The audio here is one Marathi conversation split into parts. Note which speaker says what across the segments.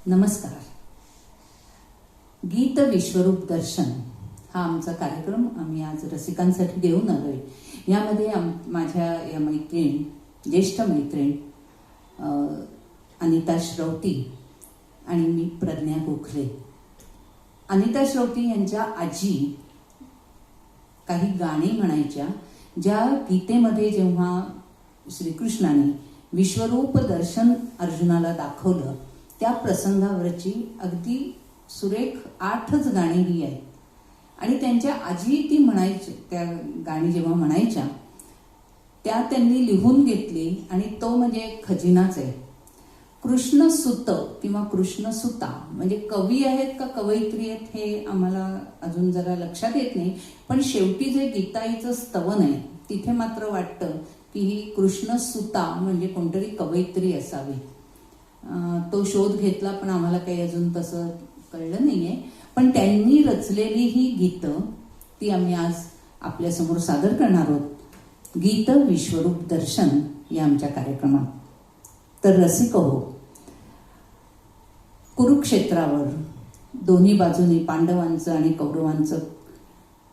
Speaker 1: नमस्कार. गीत विश्वरूप दर्शन हा आमचा कार्यक्रम आम्ही आज रसिकांसाठी देऊन आलोय. यामध्ये माझ्या या मैत्रीण, ज्येष्ठ मैत्रीण अनिता श्रौती आणि मी प्रज्ञा गोखले. अनिता श्रौती यांच्या आजी काही गाणी म्हणायच्या, ज्या गीतेमध्ये जेव्हा श्रीकृष्णाने विश्वरूप दर्शन अर्जुनाला दाखवलं त्या प्रसंगावरची अगदी सुरेख 8 गाणी ही आहेत. आणि त्यांच्या आजी ती म्हणायची, त्या गाणी जेव्हा म्हणायच्या त्या त्यांनी लिहून घेतली आणि तो म्हणजे खजिनाच आहे. कृष्णसुत किंवा कृष्णसुता म्हणजे कवी आहेत का कवयित्री आहेत हे आम्हाला अजून जरा लक्षात येत नाही, पण शेवटी जे गीताईचं स्तवन आहे तिथे मात्र वाटतं की ही कृष्णसुता म्हणजे कोणतरी कवयित्री असावी. तो शोध घेतला पण आम्हाला काही अजून तसं कळलं नाहीये. पण त्यांनी रचलेली ही गीतं ती आम्ही आज आपल्यासमोर सादर करणार आहोत. गीत विश्वरूप दर्शन या आमच्या कार्यक्रमात. तर रसिक हो, कुरुक्षेत्रावर दोन्ही बाजूनी पांडवांचं आणि कौरवांचं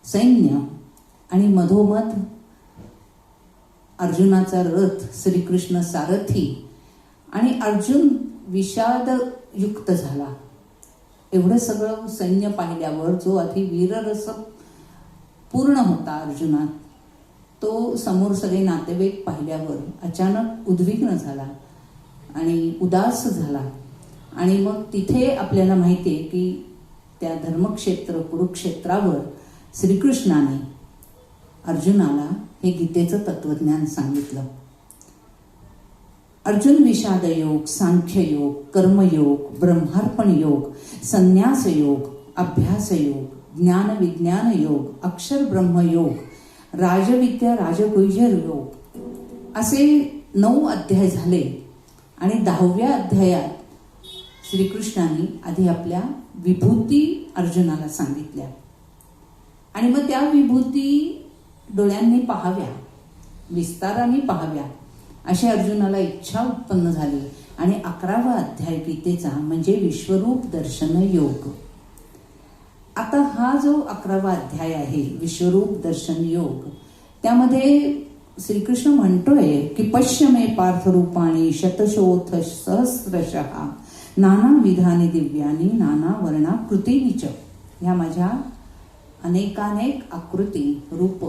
Speaker 1: सैन्य आणि मधोमध अर्जुनाचा रथ, श्रीकृष्ण सारथी आणि अर्जुन विषादयुक्त झाला. एवढं सगळं सैन्य पाहिल्यावर जो आधी वीररस पूर्ण होता अर्जुनात, तो समोर सगळे नातेवाईक पाहिल्यावर अचानक उद्विग्न झाला आणि उदास झाला. आणि मग तिथे आपल्याला माहिती आहे की त्या धर्मक्षेत्र कुरुक्षेत्रावर श्रीकृष्णाने अर्जुनाला हे गीतेचं तत्वज्ञान सांगितलं. अर्जुन विषाद योग, सांख्य योग, कर्मयोग, ब्रह्मार्पण योग, संन्यास योग, अभ्यास योग, ज्ञान विज्ञान योग, अक्षर ब्रह्म योग, राजविद्या राजगुह्य योग असे 9 अध्याय झाले. आणि 10व्या अध्यायात श्रीकृष्णाने आधी आपल्या विभूती अर्जुनाला सांगितल्या आणि मग त्या विभूती डोळ्यांनी पाहाव्या, विस्ताराने पाहाव्या अशी अर्जुनाला इच्छा उत्पन्न झाली. आणि 11वा अध्याय गीतेचा म्हणजे विश्वरूप दर्शन योग. आता हा जो 11वा अध्याय आहे विश्वरूप दर्शन योग, त्यामध्ये श्रीकृष्ण म्हणतोय की पश्य मे पार्थरूपाणी शतशोथ सहस्रशः नाना विधानी दिव्यानी नाना वर्णाकृतीच. ह्या माझ्या अनेकानेक आकृती रूप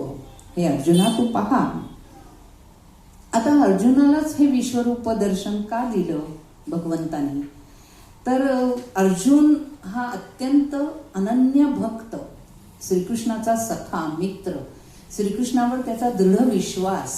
Speaker 1: हे अर्जुना तू पहा. आता अर्जुनालाच हे विश्वरूप दर्शन का दिलं भगवंतानी? तर अर्जुन हा अत्यंत अनन्य भक्त, श्रीकृष्णाचा सखा मित्र, श्रीकृष्णावर त्याचा दृढ विश्वास.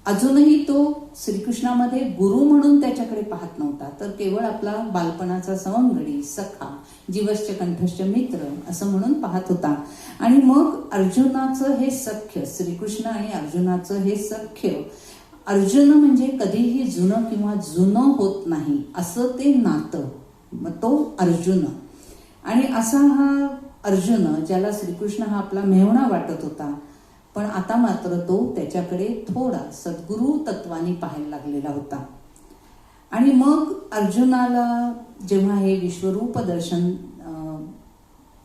Speaker 1: अजूनही तो श्रीकृष्णामध्ये गुरु म्हणून त्याच्याकडे पाहत नव्हता, तर केवळ आपला बालपणाचा सवंगडी, सखा, जीवश्च कंठश्च मित्र असं म्हणून पाहत होता. आणि मग अर्जुनाचं हे सख्य, श्रीकृष्ण आणि अर्जुनाचं हे सख्य, अर्जुन म्हणजे कधीही जुनं किंवा जुनं होत नाही असं ते नातं, मग तो अर्जुन. आणि असा हा अर्जुन ज्याला श्रीकृष्ण हा आपला मेहुणा वाटत होता, पण आता मात्र तो त्याच्याकडे थोडा सद्गुरु तत्वानी पाहायला लागलेला होता. आणि मग अर्जुनाला जेव्हा हे विश्वरूप दर्शन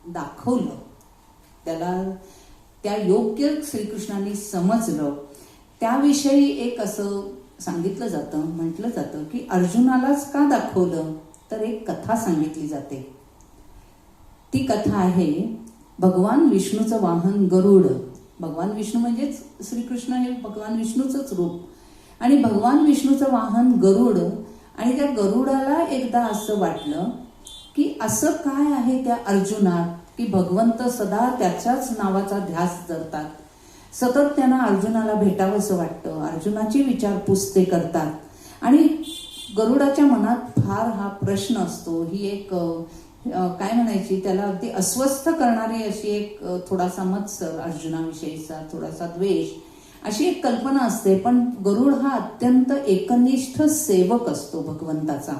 Speaker 1: दाखवलं, त्याला त्या योग्य श्रीकृष्णाने समजलं, त्याविषयी एक असं सांगितलं जातं, म्हटलं जातं की अर्जुनालाच का दाखवलं, तर एक कथा सांगितली जाते. ती कथा आहे भगवान विष्णूचं वाहन गरुड. भगवान विष्णू म्हणजेच श्रीकृष्ण हे भगवान विष्णूचंच रूप. आणि भगवान विष्णूचं वाहन गरुड, आणि त्या गरुडाला एकदा असं वाटलं की असं काय आहे त्या अर्जुनात की भगवंत सदा त्याच्याच नावाचा ध्यास धरतात. सतत त्यांना अर्जुनाला भेटावंसं वाटतं, अर्जुनाची विचारपूस ते करतात. आणि गरुडाच्या मनात फार हा प्रश्न असतो. ही एक काय म्हणायची, त्याला अगदी अस्वस्थ करणारी अशी एक थोडासा मत्सर, अर्जुनाविषयीचा थोडासा द्वेष, अशी एक कल्पना असते. पण गरुड हा अत्यंत एकनिष्ठ सेवक असतो भगवंताचा.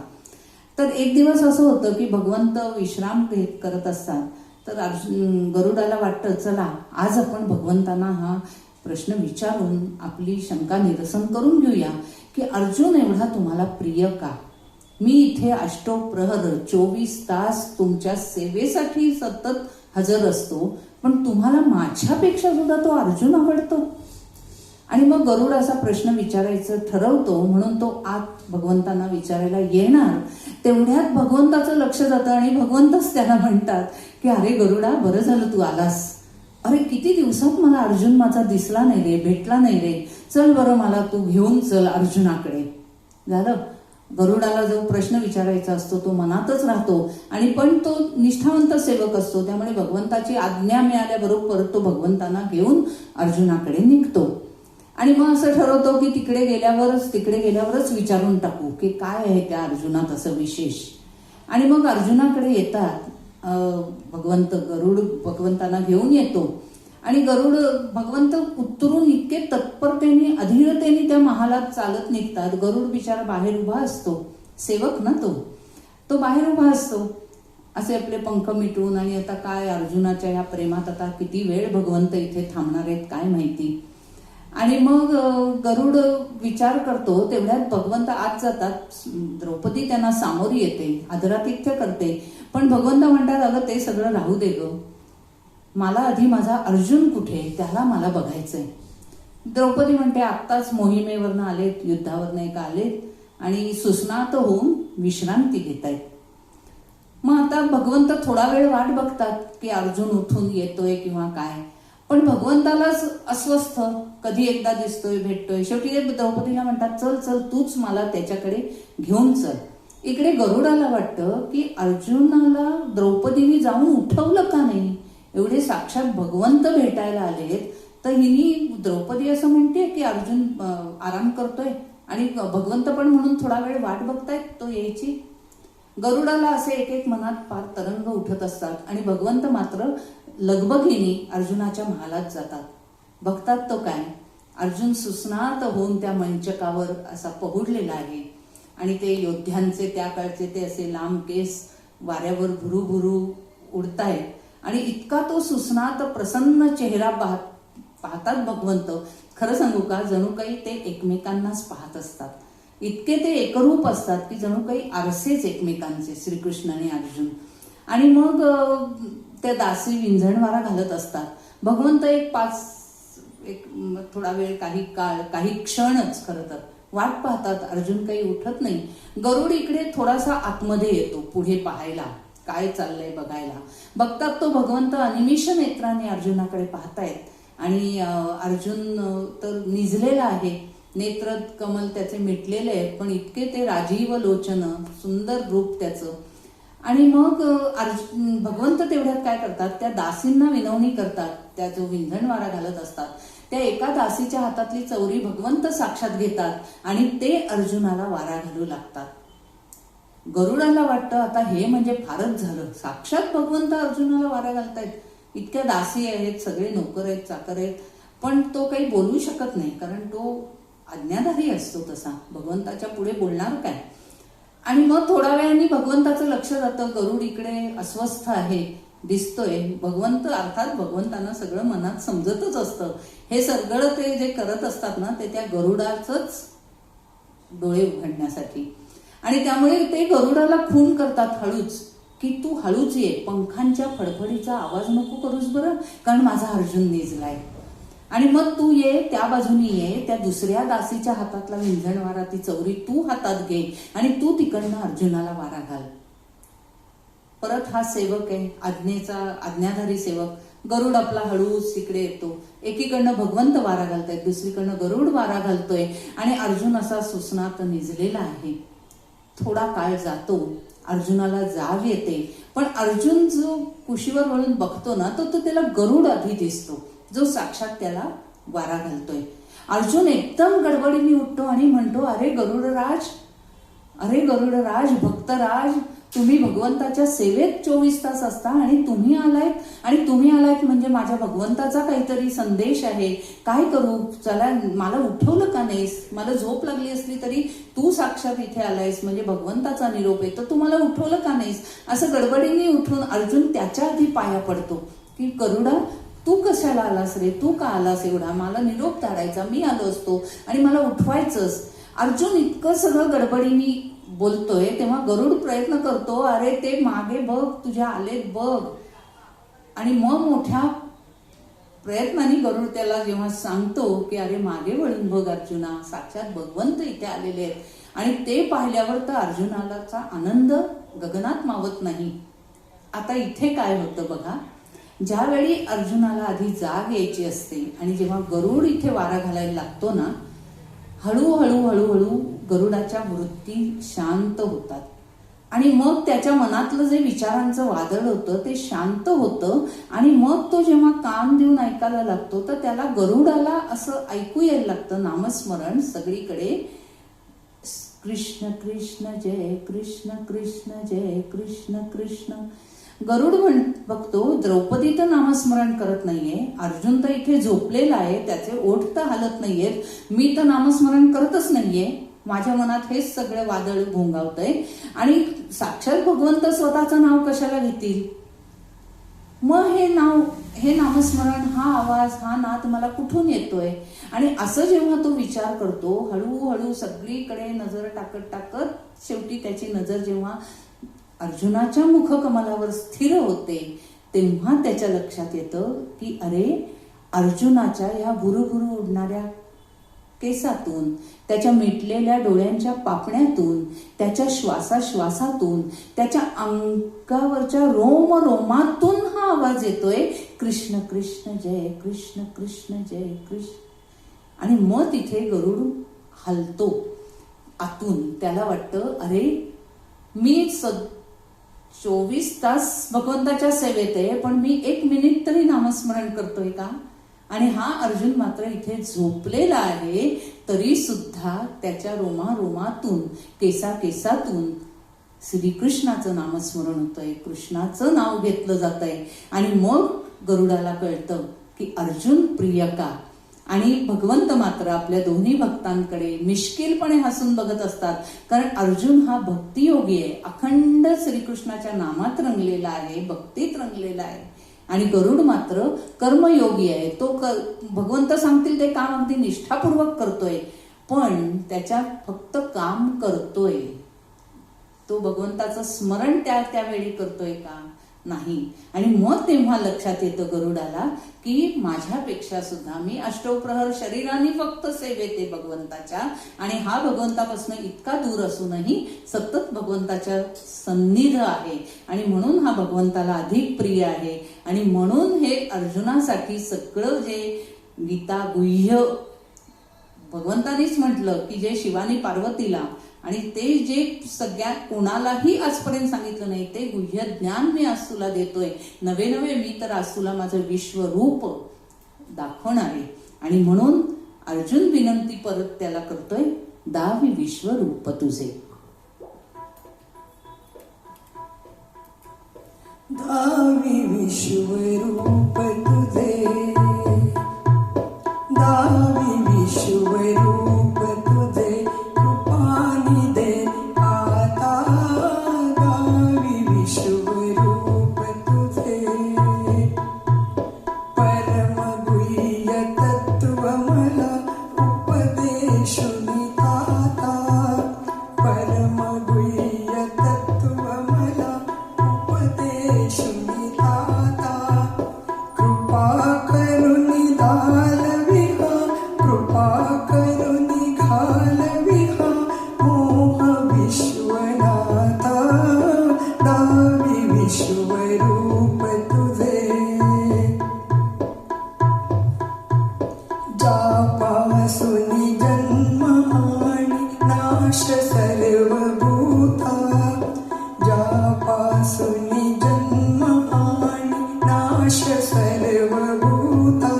Speaker 1: तर एक दिवस असं होतं की भगवंत विश्राम करत असतात, तर गरुडाला वाटतं चला आज आपण भगवंतांना हा प्रश्न विचारून आपली शंका निरसन करून घेऊया की अर्जुन एवढा तुम्हाला प्रिय का. मी इथे अष्टप्रहर 24 तास तुमच्या सेवेसाठी सतत हजर असतो, पण तुम्हाला माझ्यापेक्षा सुद्धा तो अर्जुन आवडतो. आणि मग गरुड असा प्रश्न विचारायचं ठरवतो, म्हणून तो आत भगवंतांना विचारायला येणार. तेवढ्यात भगवंताचं लक्ष जातं आणि भगवंतच त्याला म्हणतात की अरे गरुडा, बरं झालं तू आलास. अरे किती दिवसात मला अर्जुन माझा दिसला नाही रे, भेटला नाही रे. चल बरं, मला तू घेऊन चल अर्जुनाकडे. झालं. गरुडाला जो प्रश्न विचारायचा असतो तो मनातच राहतो, आणि पण तो निष्ठावंत सेवक असतो, त्यामुळे भगवंताची आज्ञा मिळाल्याबरोबर तो भगवंतांना घेऊन अर्जुनाकडे निघतो. आणि मग असं ठरवतो की तिकडे गेल्यावरच विचारून टाकू की काय आहे त्या अर्जुनात असं विशेष. आणि मग अर्जुनाकडे येतात भगवंत. गरुड भगवंतांना घेऊन येतो, आणि गरुड भगवंत उतरून इतके तत्परतेने अधीरतेने त्या महालात चालत निघतात. गरुड बिचारा बाहेर उभा असतो, सेवक ना तो बाहेर उभा असतो असे आपले पंख मिटवून. आणि आता काय अर्जुनाच्या ह्या प्रेमात आता किती वेळ भगवंत इथे थांबणार आहेत काय माहिती. आणि मग गरुड विचार करतो, तेवढ्यात भगवंत आत जातात. द्रौपदी त्यांना सामोरी येते, आदरातिथ्य करते, पण भगवंत म्हणतात अगं ते सगळं राहू दे ग, मला आधी माझा अर्जुन कुठे, त्याला मला बघायचंय. द्रौपदी म्हणते आत्ताच मोहिमेवरनं आलेत, युद्धावरनं एक आलेत आणि सुस्नात होऊन विश्रांती घेत आहेत. मग आता भगवंत थोडा वेळ वाट बघतात की अर्जुन उठून येतोय किंवा काय, पण भगवंतालाच अस्वस्थ, कधी एकदा दिसतोय, भेटतोय. शेवटी ते द्रौपदीला म्हणतात चल चल तूच मला त्याच्याकडे घेऊन चल. इकडे गरुडाला वाटतं की अर्जुनाला द्रौपदीने जाऊन उठवलं का नाही, एवढे साक्षात भगवंत भेटायला आलेत, तर हिनी द्रौपदी असं म्हणते की अर्जुन आराम करतोय आणि भगवंत पण म्हणून थोडा वेळ वाट बघतायत तो यायची. गरुडाला असे एक एक मनात फार तरंग उठत असतात, आणि भगवंत मात्र लगबगीने अर्जुनाच्या महालात जातात. बघतात तो काय, अर्जुन सुस्नात होऊन त्या मंचकावर असा पहुडलेला आहे, आणि ते योद्ध्यांचे त्या काळचे ते असे लांब केस वाऱ्यावर भुरू उडतायत, आणि इतका तो सुस्नात प्रसन्न चेहरा पाहतात भगवंत. खरं सांगू का, जणू काही ते एकमेकांनाच पाहत असतात. इतके ते एकरूप असतात की जणू काही आरसेच एकमेकांचे, श्रीकृष्ण आणि अर्जुन. आणि मग त्या दासी विंझणवारा घालत असतात. भगवंत एक थोडा वेळ, काही क्षणच खरं तर वाट पाहतात. अर्जुन काही उठत नाही. गरुड इकडे थोडासा आतमध्ये येतो, पुढे पाहायला काय चाललंय बघायला. बघतात तो भगवंत अनिमिष नेत्राने अर्जुनाकडे पाहतायत, आणि अर्जुन तर निजलेला आहे, नेत्र कमल त्याचे मिटलेले आहेत, पण इतके ते राजीव लोचन, सुंदर रूप त्याचं. आणि मग भगवंत तेवढ्यात काय करतात, त्या दासींना विनवणी करतात. त्या जो विंझण वारा घालत असतात त्या एका दासीच्या हातातली चौरी भगवंत साक्षात घेतात, आणि ते अर्जुनाला वारा घालू लागतात. गरुडाला वाटतं आता हे म्हणजे फारच झालं, साक्षात भगवंत अर्जुनाला वारा घालतायत. इतक्या दासी आहेत, सगळे नोकर आहेत, चाकर आहेत, पण तो काही बोलू शकत नाही, कारण तो आज्ञाधारी असतो तसा. भगवंताच्या पुढे बोलणार काय. आणि मग थोड्या वेळाने भगवंताचं लक्ष जातं, गरुड इकडे अस्वस्थ आहे, दिसतोय. भगवंत अर्थात भगवंतांना सगळं मनात समजतच असतं. हे सगळं ते जे करत असतात ना, ते त्या गरुडाचंच डोळे उघडण्यासाठी. आणि त्यामुळे ते गरुडाला खून करतात हळूच, की तू हळूच ये, पंखांच्या फडफडीचा आवाज नको करूस बरं, कारण माझा अर्जुन निजलाय. आणि मग तू ये, त्या बाजूनी ये, त्या दुसऱ्या दासीच्या हातातला विंझण वारा, ती चौरी तू हातात घे, आणि तू तिकडनं अर्जुनाला वारा घाल. परत हा सेवक आहे, आज्ञाधारी सेवक. गरुड आपला हळूच तिकडे येतो. एकीकडनं भगवंत वारा घालतायत, दुसरीकडनं गरुड वारा घालतोय, आणि अर्जुन असा सुस्नात निजलेला आहे. थोडा काळ जातो, अर्जुनाला जाग येते, पण अर्जुन जो कुशीवर वळून बघतो ना, तो त्याला गरुड आधी दिसतो, जो साक्षात त्याला वारा घालतोय. अर्जुन एकदम गडबडीने उठतो आणि म्हणतो अरे गरुडराज, भक्तराज, तुम्ही भगवंताच्या सेवेत 24 तास असता, आणि तुम्ही आलायत म्हणजे माझ्या भगवंताचा काहीतरी संदेश आहे. काय करू, चला, मला उठवलं का नाहीस, मला झोप लागली असली तरी तू साक्षात इथे आलायस, म्हणजे भगवंताचा निरोप आहे, तर तू मला उठवलं का नाहीस. असं गडबडीने उठून अर्जुन त्याच्या आधी पाया पडतो की गरुडा, तू कशाला आलास रे, तू का आलास एवढा, मला निरोप धाडायचा, मी आलो असतो आणि मला उठवायचंच. अर्जुन इतकं सगळं गडबडीने बोलतोय तेव्हा गरुड प्रयत्न करतो, अरे ते मागे बघ, तुझ्या आलेत बघ. आणि मग मोठ्या प्रयत्नाने गरुड त्याला जेव्हा सांगतो की अरे मागे वळून बघ अर्जुना, साक्षात भगवंत इथे आलेले आहेत. आणि ते पाहिल्यावर तर अर्जुनालाचा आनंद गगनात मावत नाही. आता इथे काय होतं बघा, ज्यावेळी अर्जुनाला आधी जाग यायची असते आणि जेव्हा गरुड इथे वारा घालायला लागतो ना, हळूहळू हळूहळू गरुडाच्या वृत्ती शांत होतात. आणि मग त्याच्या मनातलं जे विचारांचं वादळ होतं ते शांत होतं. आणि मग तो जेव्हा कान देऊन ऐकायला लागतो तर त्याला गरुडाला असं ऐकू यायला लागतं नामस्मरण सगळीकडे, कृष्ण कृष्ण जय कृष्ण कृष्ण जय कृष्ण कृष्ण. गरुड बघतो द्रौपदी तर नामस्मरण करत नाहीये, अर्जुन तर इथे झोपलेला आहे, त्याचे ओठ तर हालत नाहीयेत, मी तर नामस्मरण करतच नाहीये, माझ्या मनात हेच सगळं वादळ घोंगावतंय. आणि साक्षात भगवंत स्वतःचं नाव कशाला घेतील. मग हे नामस्मरण, हा आवाज, हा नाद मला कुठून येतोय. आणि असं जेव्हा तो विचार करतो, हळूहळू सगळीकडे नजर टाकत टाकत शेवटी त्याची नजर जेव्हा अर्जुनाच्या मुखकमलावर स्थिर होते, तेव्हा त्याच्या लक्षात येतं की अरे, अर्जुनाच्या या भुरुभुरु उडणाऱ्या केसातून, त्याच्या मिटलेल्या डोळ्यांच्या पापण्यातून, त्याच्या श्वासाश्वासातून, त्याच्या अंगावरच्या रोम रोमातून हा आवाज येतोय, कृष्ण कृष्ण जय कृष्ण कृष्ण जय कृष्ण. आणि मग तिथे गरुड हलतो आतून. त्याला वाटतं अरे, मी 24 तास भगवंताच्या सेवेत आहे, पण मी 1 मिनिट तरी नामस्मरण करतोय का. आणि हा अर्जुन मात्र इथे झोपलेला आहे, तरी सुद्धा त्याच्या रोमारोमातून, केसाकेसातून श्रीकृष्णाचं नामस्मरण होतंय, कृष्णाचं नाव घेतलं जातंय. आणि मग गरुडाला कळतं की अर्जुन प्रिय का. आणि भगवंत मात्र आपल्या दोन्ही भक्तांकडे मिश्किलपणे हसून बघत असतात, कारण अर्जुन हा भक्तियोगी आहे, अखंड श्रीकृष्णाच्या नामात रंगलेला आहे, भक्तीत रंगलेला आहे. आणि गरुड मात्र कर्मयोगी आहे, तो भगवंत सांगतील ते काम अगदी निष्ठापूर्वक करतोय, पण त्याच्यात फक्त काम करतोय, तो भगवंताचं स्मरण त्यावेळी करतोय का, नाही. आणि मग तेव्हा लक्षात येतं गरुडाला की माझ्यापेक्षा सुद्धा मी अष्टप्रहर शरीराने फक्त सेवेत आहे भगवंताच्या, आणि हा भगवंतापासून इतका दूर असूनही सतत भगवंताच्या सन्निध आहे, आणि म्हणून हा भगवंताला अधिक प्रिय आहे. आणि म्हणून हे अर्जुनासाठी सगळं जे गीता गुह्य भगवंतानीच म्हटलं की जे शिवानी पार्वतीला, आणि ते जे सगळ्या कोणालाही आजपर्यंत सांगितलं नाही, ते गुह्य ज्ञान मी आज तुला देतोय. नवे नवे मी तर आज तुला माझं विश्वरूप दाखवणार आहे. आणि म्हणून अर्जुन विनंती परत त्याला करतोय, दावी विश्वरूप तुझे.
Speaker 2: दावी विश्वरूप तुझे, दावी विश्वरूप तुझे, कृपानी दे आता, दावी विश्वरूप तुझे. परम गुह्य तत्व मला उपदेशुनी आता, परम गुह्य तत्व मला उपदेशुनी आता. कृपा करुणी घालविहा, कृपा करुणी घालविहा, मोह विश्वनाथा, दावी विश्वरूप तुझे. ज्यापासूनी जन्म आणि नाश सर्व भूता, ज्यापासूनी जन्म आणि नाश सर्व भूता,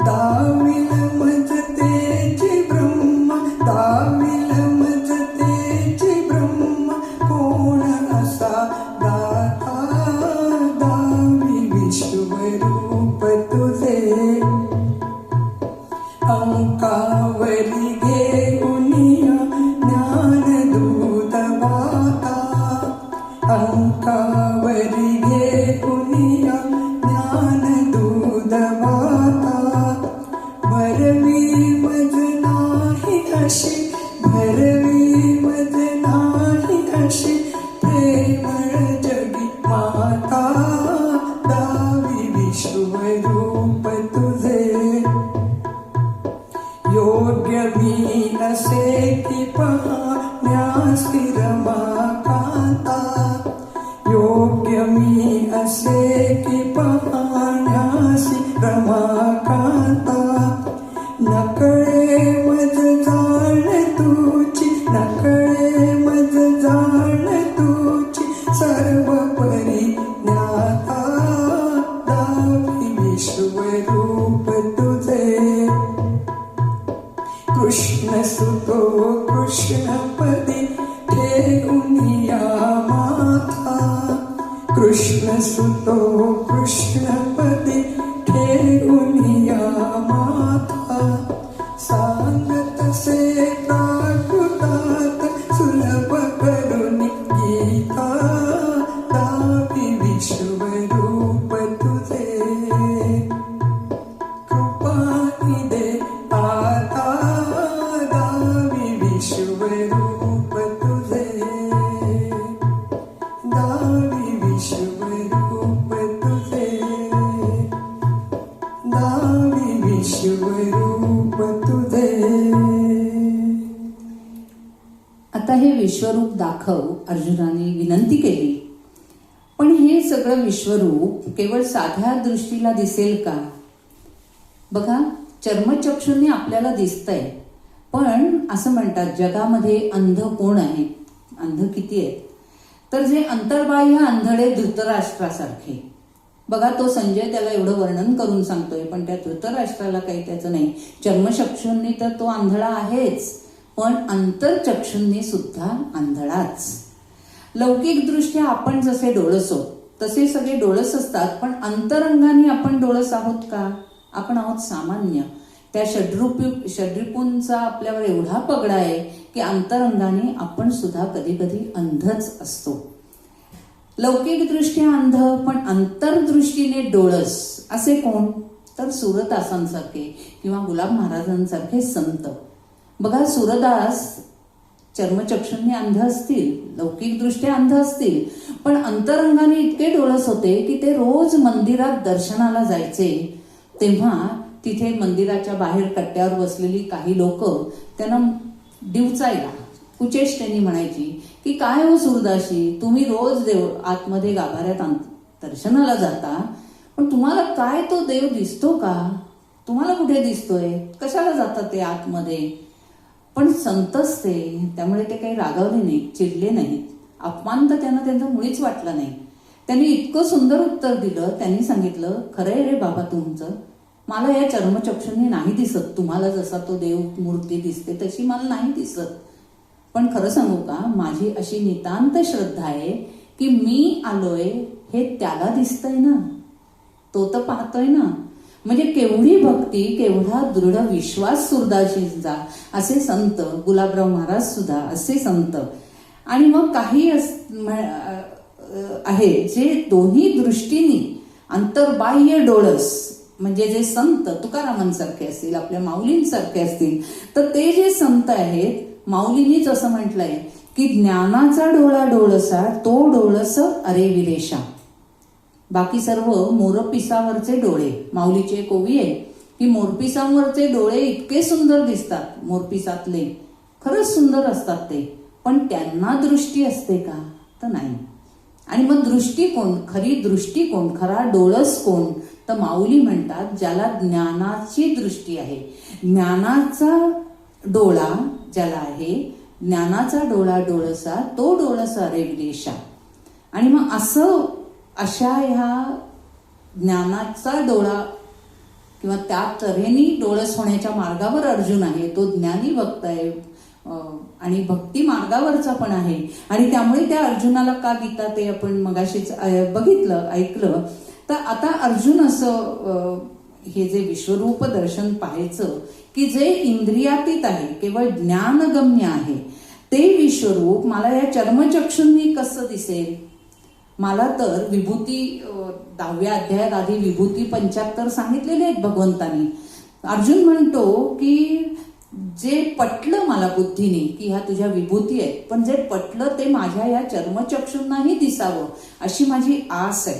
Speaker 2: दाविल मजतेची ब्रह्म, दाविल मजतेची ब्रह्म, कोण असा दाता, दावी विश्वरूप तुझे. अंकावरी घेऊनिया ज्ञान दूत वाता, अंकावरी घेऊनिया ज्ञान दूत वाता. भरवी मज नाही अशी, भरवी मज नाही विश्वरूप तुझे योग्य मी असे की पाहण्यासी रमाकांता योग्य मी असे की पाहण्यासी रमाकांता नकळे मज जाण तुची नकळे मज जाण तुची सर्व परी ज्ञाता दावी विश्वरूप तुझे कृष्ण सुतो कृष्णपदी ठेऊनिया माथा कृष्ण सुतो कृष्णपदी ठेऊनिया माथा सांगत से प्राकृतात सुलभ करुण गीता दावी विश्वरूप तुझे कृपानी दे आता दावी विश्वरूप तुझे दावी विश्वरूप तुझे दावी विश्वरूप तुझे.
Speaker 1: आता हे विश्वरूप दाखव अर्जुनाने विनंती केली. पण हे सगळं विश्वरूप केवळ साध्या दृष्टीला दिसेल का? बघा, चर्मचक्षुंनी आपल्याला दिसतंय, पण असं म्हणतात जगामध्ये अंध कोण आहे, अंध किती आहेत? तर जे अंतर्बाह्य अंधळे धृतराष्ट्रासारखे. बघा, तो संजय त्याला एवढं वर्णन करून सांगतोय, पण त्या धृतराष्ट्राला काही त्याचं नाही. चर्मचक्षुंनी तर तो आंधळा आहेच, पण अंतरचक्षुंनी सुद्धा आंधळाच. लौकिक दृष्ट्या आपण जसे डोळस आहोत तसे सगळे डोळस असतात, पण अंतरंगाने आपण डोळस आहोत का? आपण आहोत सामान्य. त्या षड्रिपूंचा आपल्यावर एवढा पगडा आहे की अंतरंगाने आपण सुद्धा कधी कधी अंधच असतो. लौकिक दृष्ट्या अंध पण अंतरदृष्टीने डोळस असे कोण? तर सूरदासांसारखे किंवा गुलाब महाराजांसारखे संत. बघा, सूरदास चर्मचक्षुंनी अंध असतील, लौकिक दृष्ट्या अंध असतील, पण अंतरंगाने इतके डोळस होते की ते रोज मंदिरात दर्शनाला जायचे. तेव्हा तिथे मंदिराच्या बाहेर कट्ट्यावर बसलेली काही लोक त्यांना डिवचायला कुचेष्टेने म्हणायची की काय हो सूरदासी, तुम्ही रोज देव आतमध्ये गाभाऱ्यात दर्शनाला जाता, पण तुम्हाला काय तो देव दिसतो का? तुम्हाला कुठे दिसतोय? कशाला जातात ते आतमध्ये? पण संतच ते, त्यामुळे ते काही रागावले नाहीत, चिडले नाहीत, अपमान तर त्यांना त्यांचा मुळीच वाटला नाही. त्यांनी इतकं सुंदर उत्तर दिलं. त्यांनी सांगितलं, खरंय रे बाबा तुमचं, मला या चर्मचक्षुंनी नाही दिसत. तुम्हाला जसा तो देव मूर्ती दिसते तशी मला नाही दिसत. पण खरं सांगू का, माझी अशी नितांत श्रद्धा आहे की मी आलोय हे त्याला दिसतंय ना, तो तर पाहतोय ना. म्हणजे केवढी भक्ती, केवढा दृढ विश्वास सूरदासींचा. असे संत, गुलाबराव महाराज सुद्धा असे संत. आणि मग काही आहे जे दोन्ही दृष्टीने अंतर्बाह्य डोळस, म्हणजे जे संत तुकारामांसारखे असतील, आपल्या माऊलींसारखे असतील, तर ते जे संत आहेत, माऊलींनीच असं म्हटलंय की ज्ञानाचा डोळा डोळसा तो डोळस अरे विरेशा. बाकी सर्व मोरपिसावरचे डोळे. माऊलीची एक ओवी आहे की मोरपिसावरचे डोळे इतके सुंदर दिसतात, मोरपिसातले खरंच सुंदर असतात ते, पण त्यांना दृष्टी असते का? तर नाही. आणि मग दृष्टी कोण? खरी दृष्टी कोण? खरा डोळस कोण? तर माऊली म्हणतात ज्याला ज्ञानाची दृष्टी आहे, ज्ञानाचा डोळा ज्याला आहे, ज्ञानाचा डोळा डोळसा तो डोळसा रे विदेशा. आणि मग असं अशा ह्या ज्ञानाचा डोळा किंवा त्या तऱ्हेने डोळस होण्याच्या मार्गावर अर्जुन आहे. तो ज्ञानी भक्त आहे आणि भक्ती मार्गावरचा पण आहे. आणि त्यामुळे त्या अर्जुनाला का गीता ते आपण मगाशीच बघितलं, ऐकलं. तर आता अर्जुन असं हे जे विश्वरूप दर्शन पाहायचं की जे इंद्रियातीत आहे, केवळ ज्ञानगम्य आहे, ते विश्वरूप मला या चर्मचक्षुंनी कसं दिसेल? मला तर विभूती 10व्या अध्यायात आधी विभूती 75 सांगितलेले आहेत भगवंतांनी. अर्जुन म्हणतो की जे पटलं मला बुद्धीने की ह्या तुझ्या विभूती आहेत, पण जे पटलं ते माझ्या या चर्मचक्षुंनाही दिसावं अशी माझी आस आहे.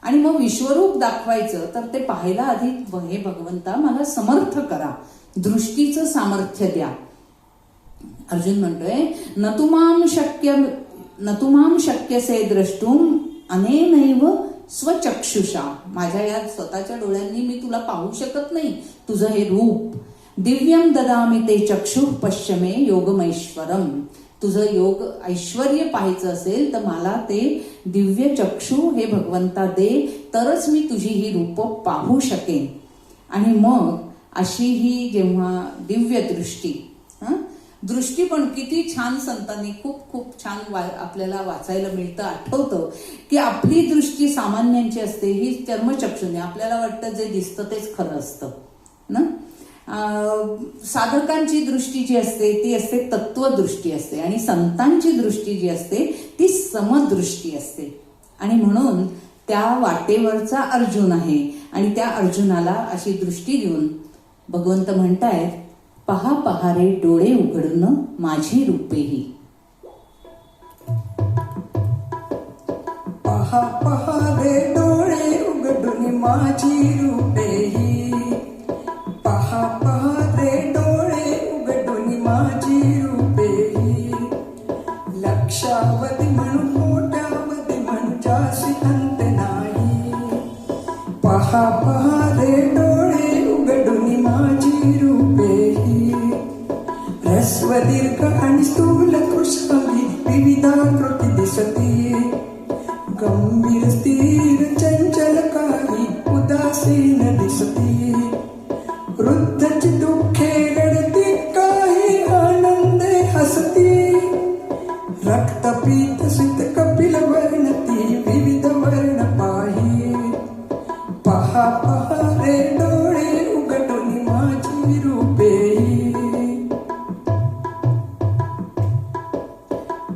Speaker 1: आणि मग विश्वरूप दाखवायचं तर ते पाहायला आधी हे भगवंता मला समर्थ करा, दृष्टीचं सामर्थ्य द्या. अर्जुन म्हणतोय न तुमाम शक्यसे द्रष्टुम अनेनैव स्वचक्षुषा. माझ्या या स्वतःच्या डोळ्यांनी मी तुला पाहू शकत नाही तुझं हे रूप. दिव्यम ददामी ते चक्षु पश्चिमे योगमैश्वरम. तुझं योग ऐश्वर्य पाहायचं असेल तर मला ते दिव्य चक्षु हे भगवंता दे, तरच मी तुझी ही रूप पाहू शकेन. आणि मग अशी ही जेव्हा दिव्य दृष्टी पण किती छान संतांनी खूप खूप छान आपल्याला वाचायला मिळतं. आठवतं की आपली दृष्टी सामान्यांची असते, ही चर्मचक्षुने आपल्याला वाटतं जे दिसतं तेच खरं असतं ना. साधकांची दृष्टी जी असते ती असते तत्वदृष्टी असते, आणि संतांची दृष्टी जी असते ती समदृष्टी असते. आणि म्हणून त्या वाटेवरचा अर्जुन आहे, आणि त्या अर्जुनाला अशी दृष्टी देऊन भगवंत म्हणतायत, पहा पहा रे डोळे उघडून माझी रूपेही.
Speaker 2: पहा पहा रे डोळे उघडून माझी रूपेही. पहा पहा रे डोळे उघडून माझी रूपेही. लक्षावधी म्हणून मोठ्यावधी म्हणून जासी अंत नाही. पहा पहा रे डोळे उघडून माझी रूपेही. ह्रस्व दीर्घ आणि स्थूल कृष्णांगी विविधाकृती दिसती. गंभीर स्थिर चंचल काही उदासीन दिसती. वृद्धची दुःखे रडती काही आनंदे हसती. रक्तपीत सित कपिल वर्णती विविध वर्ण पाही. पहा पहा रे डोळे उघडून माझी रूपेही.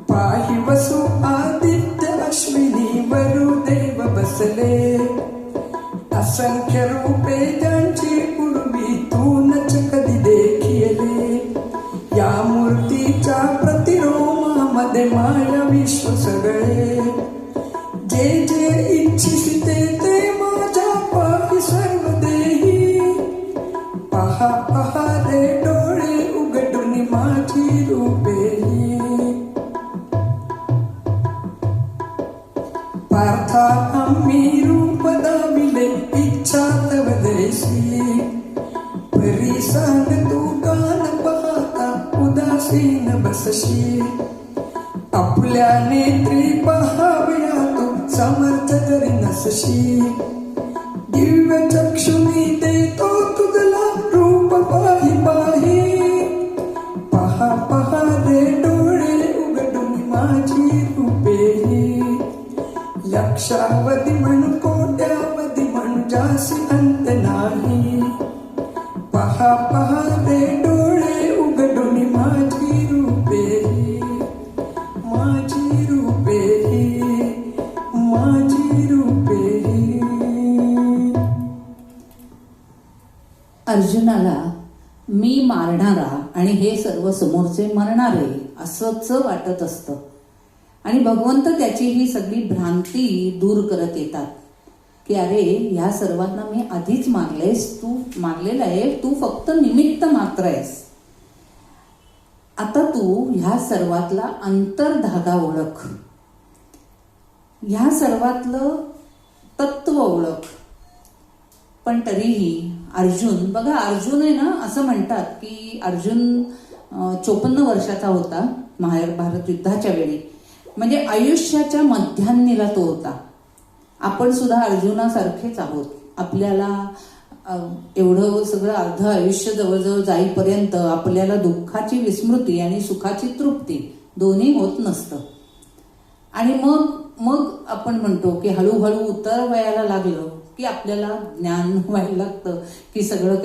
Speaker 2: पाही वसु आदित्य अश्विनी वरुदेव बसले. असंख्य रूपे ज्यांची पूर्वी तू नच कधी देखिले. या मूर्तीच्या प्रतिरोमामध्ये माया विश्व सगळे. जे जे इच्छिते ते माझ्या पाही सर्व देही. पहा पहा रे डोळे उघडून माझी रूपेही. पार्था आम्ही रूप दाविले इच्छा तव देशी. परी सांग तू कान पाहता उदासीन बसशी. आपल्या नेत्री पहाव्या तू समर्थ तरी नसशी. दिव्य चक्षुनी देतो तुझला रूप पाही पाही. पहा पहा रे डोळे उघडून माझी रूपेही. लक्षावधी म्हणून कोट्यावधी म्हणून जासी अंत नाही. पहा पहा रे डोळे उघडून माझी रूपेही. माझी रूपेही. माझी रूपेही.
Speaker 1: अर्जुनाला मी मारणारा आणि हे सर्व समोरचे मरणारे असंच वाटत असतं, आणि भगवंत त्याची ही सगळी भ्रांती दूर करत येतात की अरे ह्या सर्वांना मी आधीच मारलेला आहे, तू फक्त निमित्त मात्र आहेस. आता तू ह्या सर्वातला अंतर्धागा ओळख, ह्या सर्वातलं तत्व ओळख. पण तरीही अर्जुन, बघा अर्जुन आहे ना, असं म्हणतात की अर्जुन 54 वर्षाचा होता महाभारत युद्धाच्या वेळी, म्हणजे आयुष्याच्या मध्यान्नीला तो होता. आपण सुद्धा अर्जुनासारखेच आहोत. आपल्याला एवढं सगळं अर्ध आयुष्य जवळजवळ जाईपर्यंत आपल्याला दुःखाची विस्मृती आणि सुखाची तृप्ती दोन्ही होत नसतं. आणि मग आपण म्हणतो की हळूहळू उतर वयाला लागलं की आपल्याला ज्ञान व्हायला लागतं की सगळं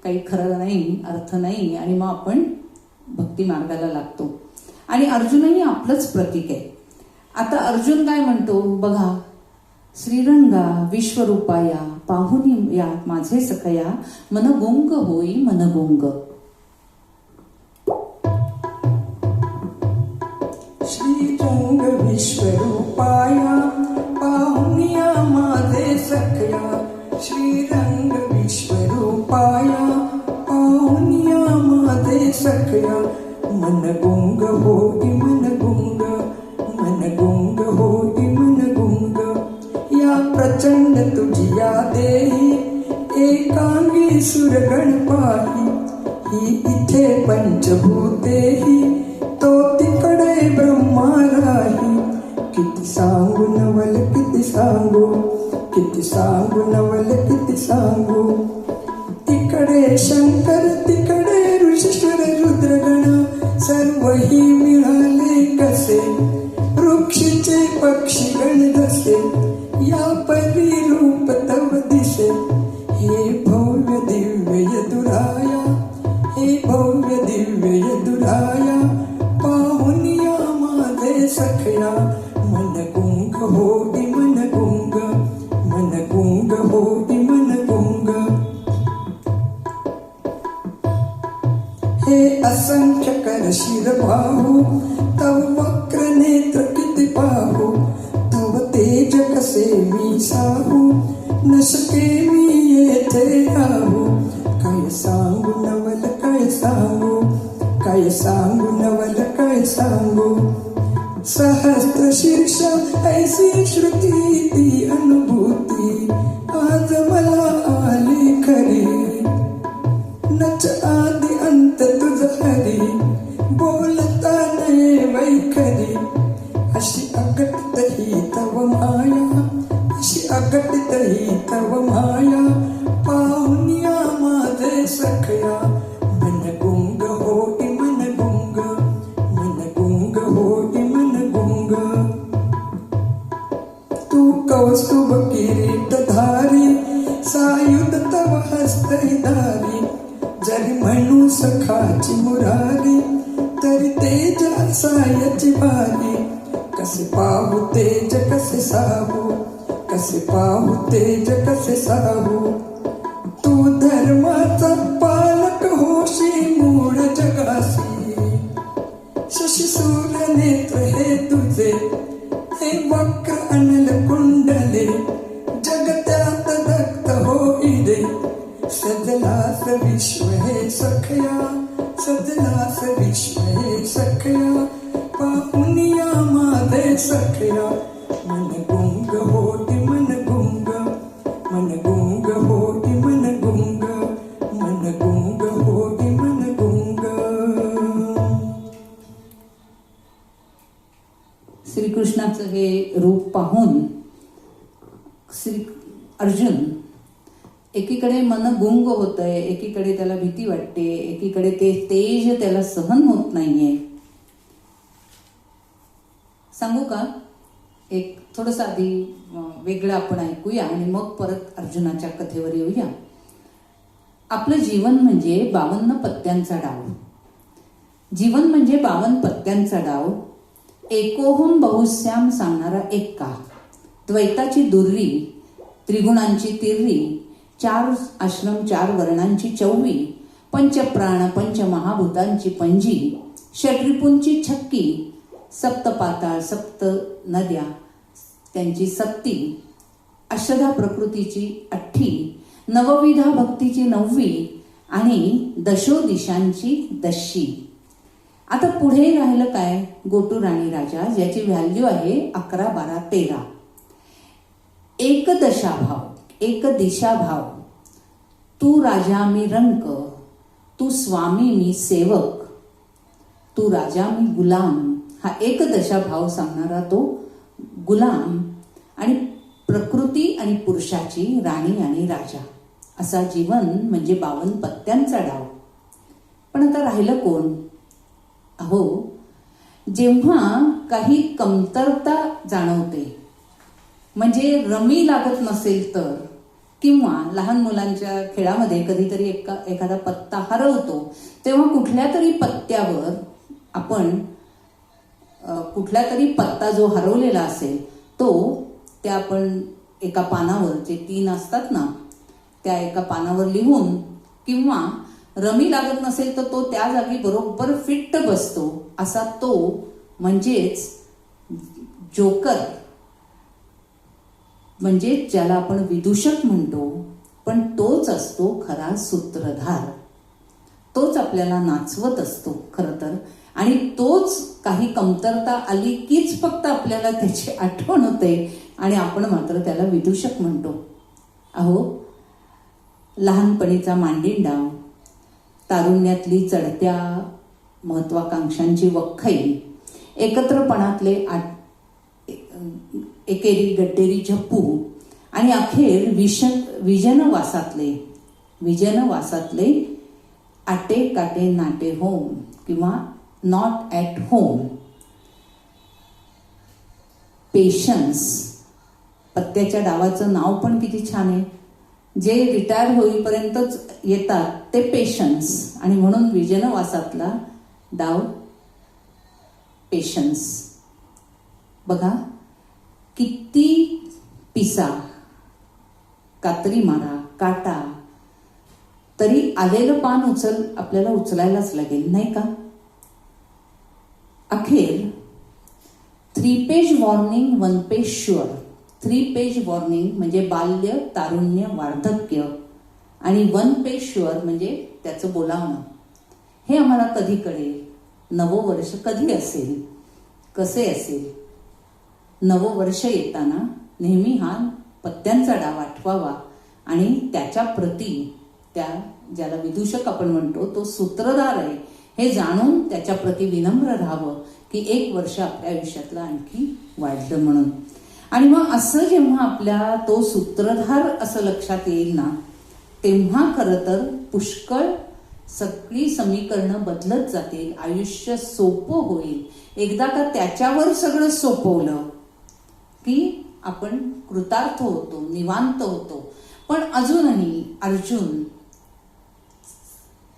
Speaker 1: काही खरं नाही, अर्थ नाही, आणि मग आपण भक्ती मार्गाला लागतो. आणि अर्जुनही आपलंच प्रतीक आहे. आता अर्जुन काय म्हणतो बघा, श्रीरंगा विश्वरूपाया पाहुनी या माझे सखया मनगुंग होई मनगुंग.
Speaker 2: श्रीरंग विश्वरूपाया पाहुनिया माझे पाया पाहुनिया माझे सखया मन गुंग होई मन गुंग मन गुंग होई मन गुंग या प्रचंड तुझिया देही एकांगी सुरगण पाही ही इथे पंचभूतेही तो तिकडे ब्रह्मा राही किती सांगू नवल किती सांगू किती सांगू नवल किती सांगू तिकडे शंकर तिकडे ऋषीश्वर रुद्रगण सर्वही मिळाले कसे वृक्षीचे पक्षीगण जसे या परी रूप तव दिसे हे भव्य दिव्य यदुराया हे भव्य दिव्य यदुराया पाहुनिया माझे सखया मन गुंग होई मन गुंग मन गुंग होई मन गुंग हे असंख्य कर शिर बाहू तव वक्र नेत्र किती पाहू तव तेज कसे मी साहू न शके मी येथे राहू काय सांगू नवल काय सांगू काय सांगू नवल काय सांगू सहस्त्र शीर्ष ऐसी श्रुती ती अनुभूती आज मला आली खरी नच आदि अंत तुझ हरी बोलता नये वैखरी अशी अगटित ही तव माया अशी अगटित ही तव माया पाहुनिया माझे सखया मन गुंग होई मन गुंग मन गुंग होई मन गुंग तू कौस्तुभ किरीट धारी सायुध तव हस्तधारी जरी म्हणू सखाची मुरारी तरी तेज असायची भारी कसे पाहू तेज कसे साहू कसे पाहू तेज कसे साहू तू धर्माचा पालक होशी मूळ जगासी शशी सूर्य नेत्र हे तुझे हे वक्र अनल कुंडले जगत्यात दत्त होई रे सजलास विश्व हे सखया सजलास विश्व हे सखया पाहुनिया माझे सखया मन गुंग होती मन गुंग मन गुंग होती मन गुंग मन गुंग होती मन गुंग.
Speaker 1: श्रीकृष्णाचं हे रूप पाहून श्री अर्जुन एकीकडे मन गुंग होतंय, एकीकडे त्याला भीती वाटते, एकीकडे ते तेज त्याला सहन होत नाहीये. सांगू का एक थोडंसं आधी वेगळं आपण ऐकूया आणि मग परत अर्जुनाच्या कथेवर येऊया. आपलं जीवन म्हणजे 52 पत्त्यांचा डाव. जीवन म्हणजे 52 पत्त्यांचा डाव. एकोहम बहुश्याम सांगणारा एक्का, द्वैताची दुर्री, त्रिगुणांची तिर्री, 4 आश्रम 4 वर्णांची 24, पंचप्राण पंचमहाभूतांची पंजी, षड्रिपूंची छक्की, सप्त पाताळ 7 नद्या त्यांची 7, अष्टधा प्रकृतीची 8, नवविधा भक्तीची 9 आणि दशो दिशांची 10. आता पुढे राहिलं काय? गोटू राणी राजा, ज्याची व्हॅल्यू आहे 11, 12, 13. एक दशाभाव, एक दिशाभाव. तू राजा मी रंक, तू स्वामी मी सेवक, तू राजा मी गुलाम. हा एक दशाभाव सांगणारा तो गुलाम आणि प्रकृती आणि पुरुषाची राणी आणि राजा, असा जीवन म्हणजे 52 पत्त्यांचा डाव. पण आता राहिलं कोण? अहो, जेव्हा काही कमतरता जाणवते, म्हणजे रमी लागत नसेल तर, किंवा लहान मुलांच्या खेळामध्ये कधीतरी एखादा पत्ता हरवतो, तेव्हा कुठल्या तरी पत्त्यावर आपण कुठला तरी पत्ता जो हरवलेला असेल तो त्या आपण एका पानावर, जे 3 असतात ना, त्या एका पानावर लिहून, किंवा रमी लागत नसेल तर तो त्या जागी बरोबर फिट्ट बसतो, असा तो म्हणजेच जोकर, म्हणजे ज्याला आपण विदूषक म्हणतो. पण तो तोच असतो खरा सूत्रधार. तोच आपल्याला नाचवत असतो खरं तर. आणि तोच काही कमतरता आली कीच फक्त आपल्याला त्याची आठवण होते आणि आपण मात्र त्याला विदूषक म्हणतो. अहो, लहानपणीचा मांडिंडा, तारुण्यातली चढत्या महत्वाकांक्षांची वख्खई, एकत्रपणातले एकेरी गड्डेरी झप्पू आणि अखेर विजनवासातले आटे काटे नाटे होम किंवा नॉट ॲट होम. पेशन्स, पत्त्याच्या डावाचं नाव पण किती छान आहे. जे रिटायर होईपर्यंतच येतात ते पेशन्स, आणि म्हणून विजनवासातला डाव पेशन्स. बघा, किती पिसा, कात्री मारा, काटा, तरी आलेलं पान आपल्याला उचलायलाच लागेल, नाही का. अखेर 3 page warning 1 page sure. 3 page warning म्हणजे बाल्य, तारुण्य, वार्धक्य, आणि 1 पेज शुअर म्हणजे त्याचं बोलावणं. हे आम्हाला कधी कळेल? नववर्ष कधी असेल, कसे असेल? नववर्ष येताना नेहमी हा पत्त्यांचा डाव आठवावा आणि त्याच्या प्रती, त्या ज्याला विदूषक आपण म्हणतो तो सूत्रधार आहे हे जाणून त्याच्या प्रती विनम्र राहावं की 1 वर्ष आपल्या आयुष्यातलं आणखी वाढलं म्हणून. आणि मग असं जेव्हा आपल्या तो सूत्रधार असं लक्षात येईल ना, तेव्हा खरं तर पुष्कळ सगळी समीकरणं बदलत जातील, आयुष्य सोपं होईल. एकदा का त्याच्यावर सगळं सोपवलं की आपण कृतार्थ होतो, निवांत होतो. पण अजूनही अर्जुन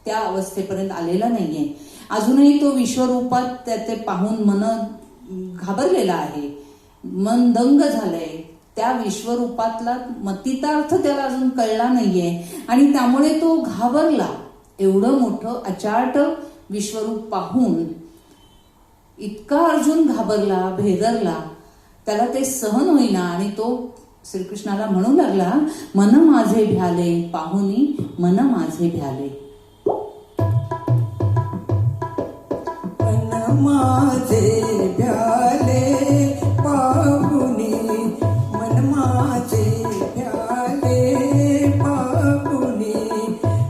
Speaker 1: त्या अवस्थेपर्यंत आलेला नाहीये. अजूनही तो विश्वरूपात त्याचे पाहून मन घाबरलेला आहे, मन दंग झालंय. त्या विश्वरूपातला मतितार्थ त्याला अजून कळला नाहीये आणि त्यामुळे तो घाबरला. एवढं मोठं अचाट विश्वरूप पाहून इतका अर्जुन घाबरला, भेदरला, त्याला ते सहन होईना आणि तो श्रीकृष्णाला म्हणू लागला, मन माझे भ्याले पाहुनी, मन माझे भ्याले.
Speaker 2: मन माझे भ्याले पाहुनी, मन माझे भ्याले पाहुनी,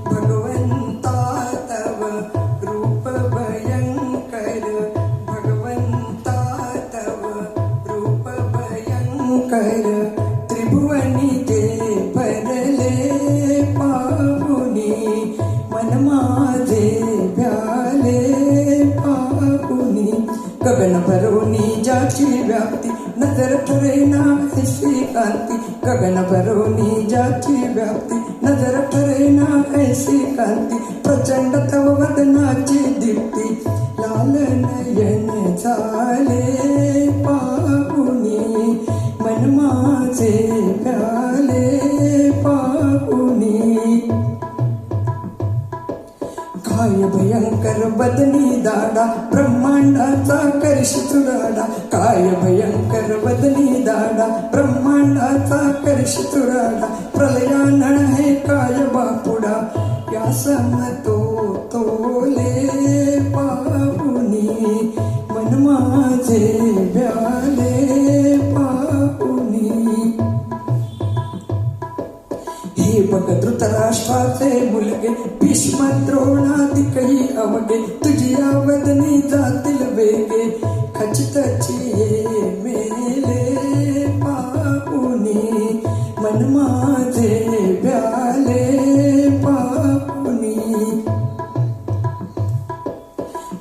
Speaker 2: भगवंता तव रूप भयंकर, भगवंता तव रूप भयंकर, त्रिभुवनी ते भरले पाहुनी, मन माझे भ्याले पाहुनी. गगन भरोनी ज्याची व्याप्ती, नजर ठरेना ऐशी कांती, गगन भरोनी ज्याची व्याप्ती, नजर ठरेना ऐशी कांती, प्रचंड तव वदनाची दीप्ती, लाल नयन झाले पाहुनी, मन माझे भ्याले पाहुनी. काय भयंकर बदनी दाडा, ब्रह्मांडाचा करश चुराडा, काय भयंकर बदनी दाडा, ब्रह्मांडाचा करश चुराडा, प्रलयानळ हे काय बापुडा, या समतो तोले पाहुनी, मन माझे भ्याले पाहुनी. हे बघ धृतराष्ट्राचे मुलगे, भीष्म द्रोणादिकही अवघे, तुझी वदनी जातील वेगे, खचितची हे मेले पाहुनी, मन माझे भ्याले पाहुनी.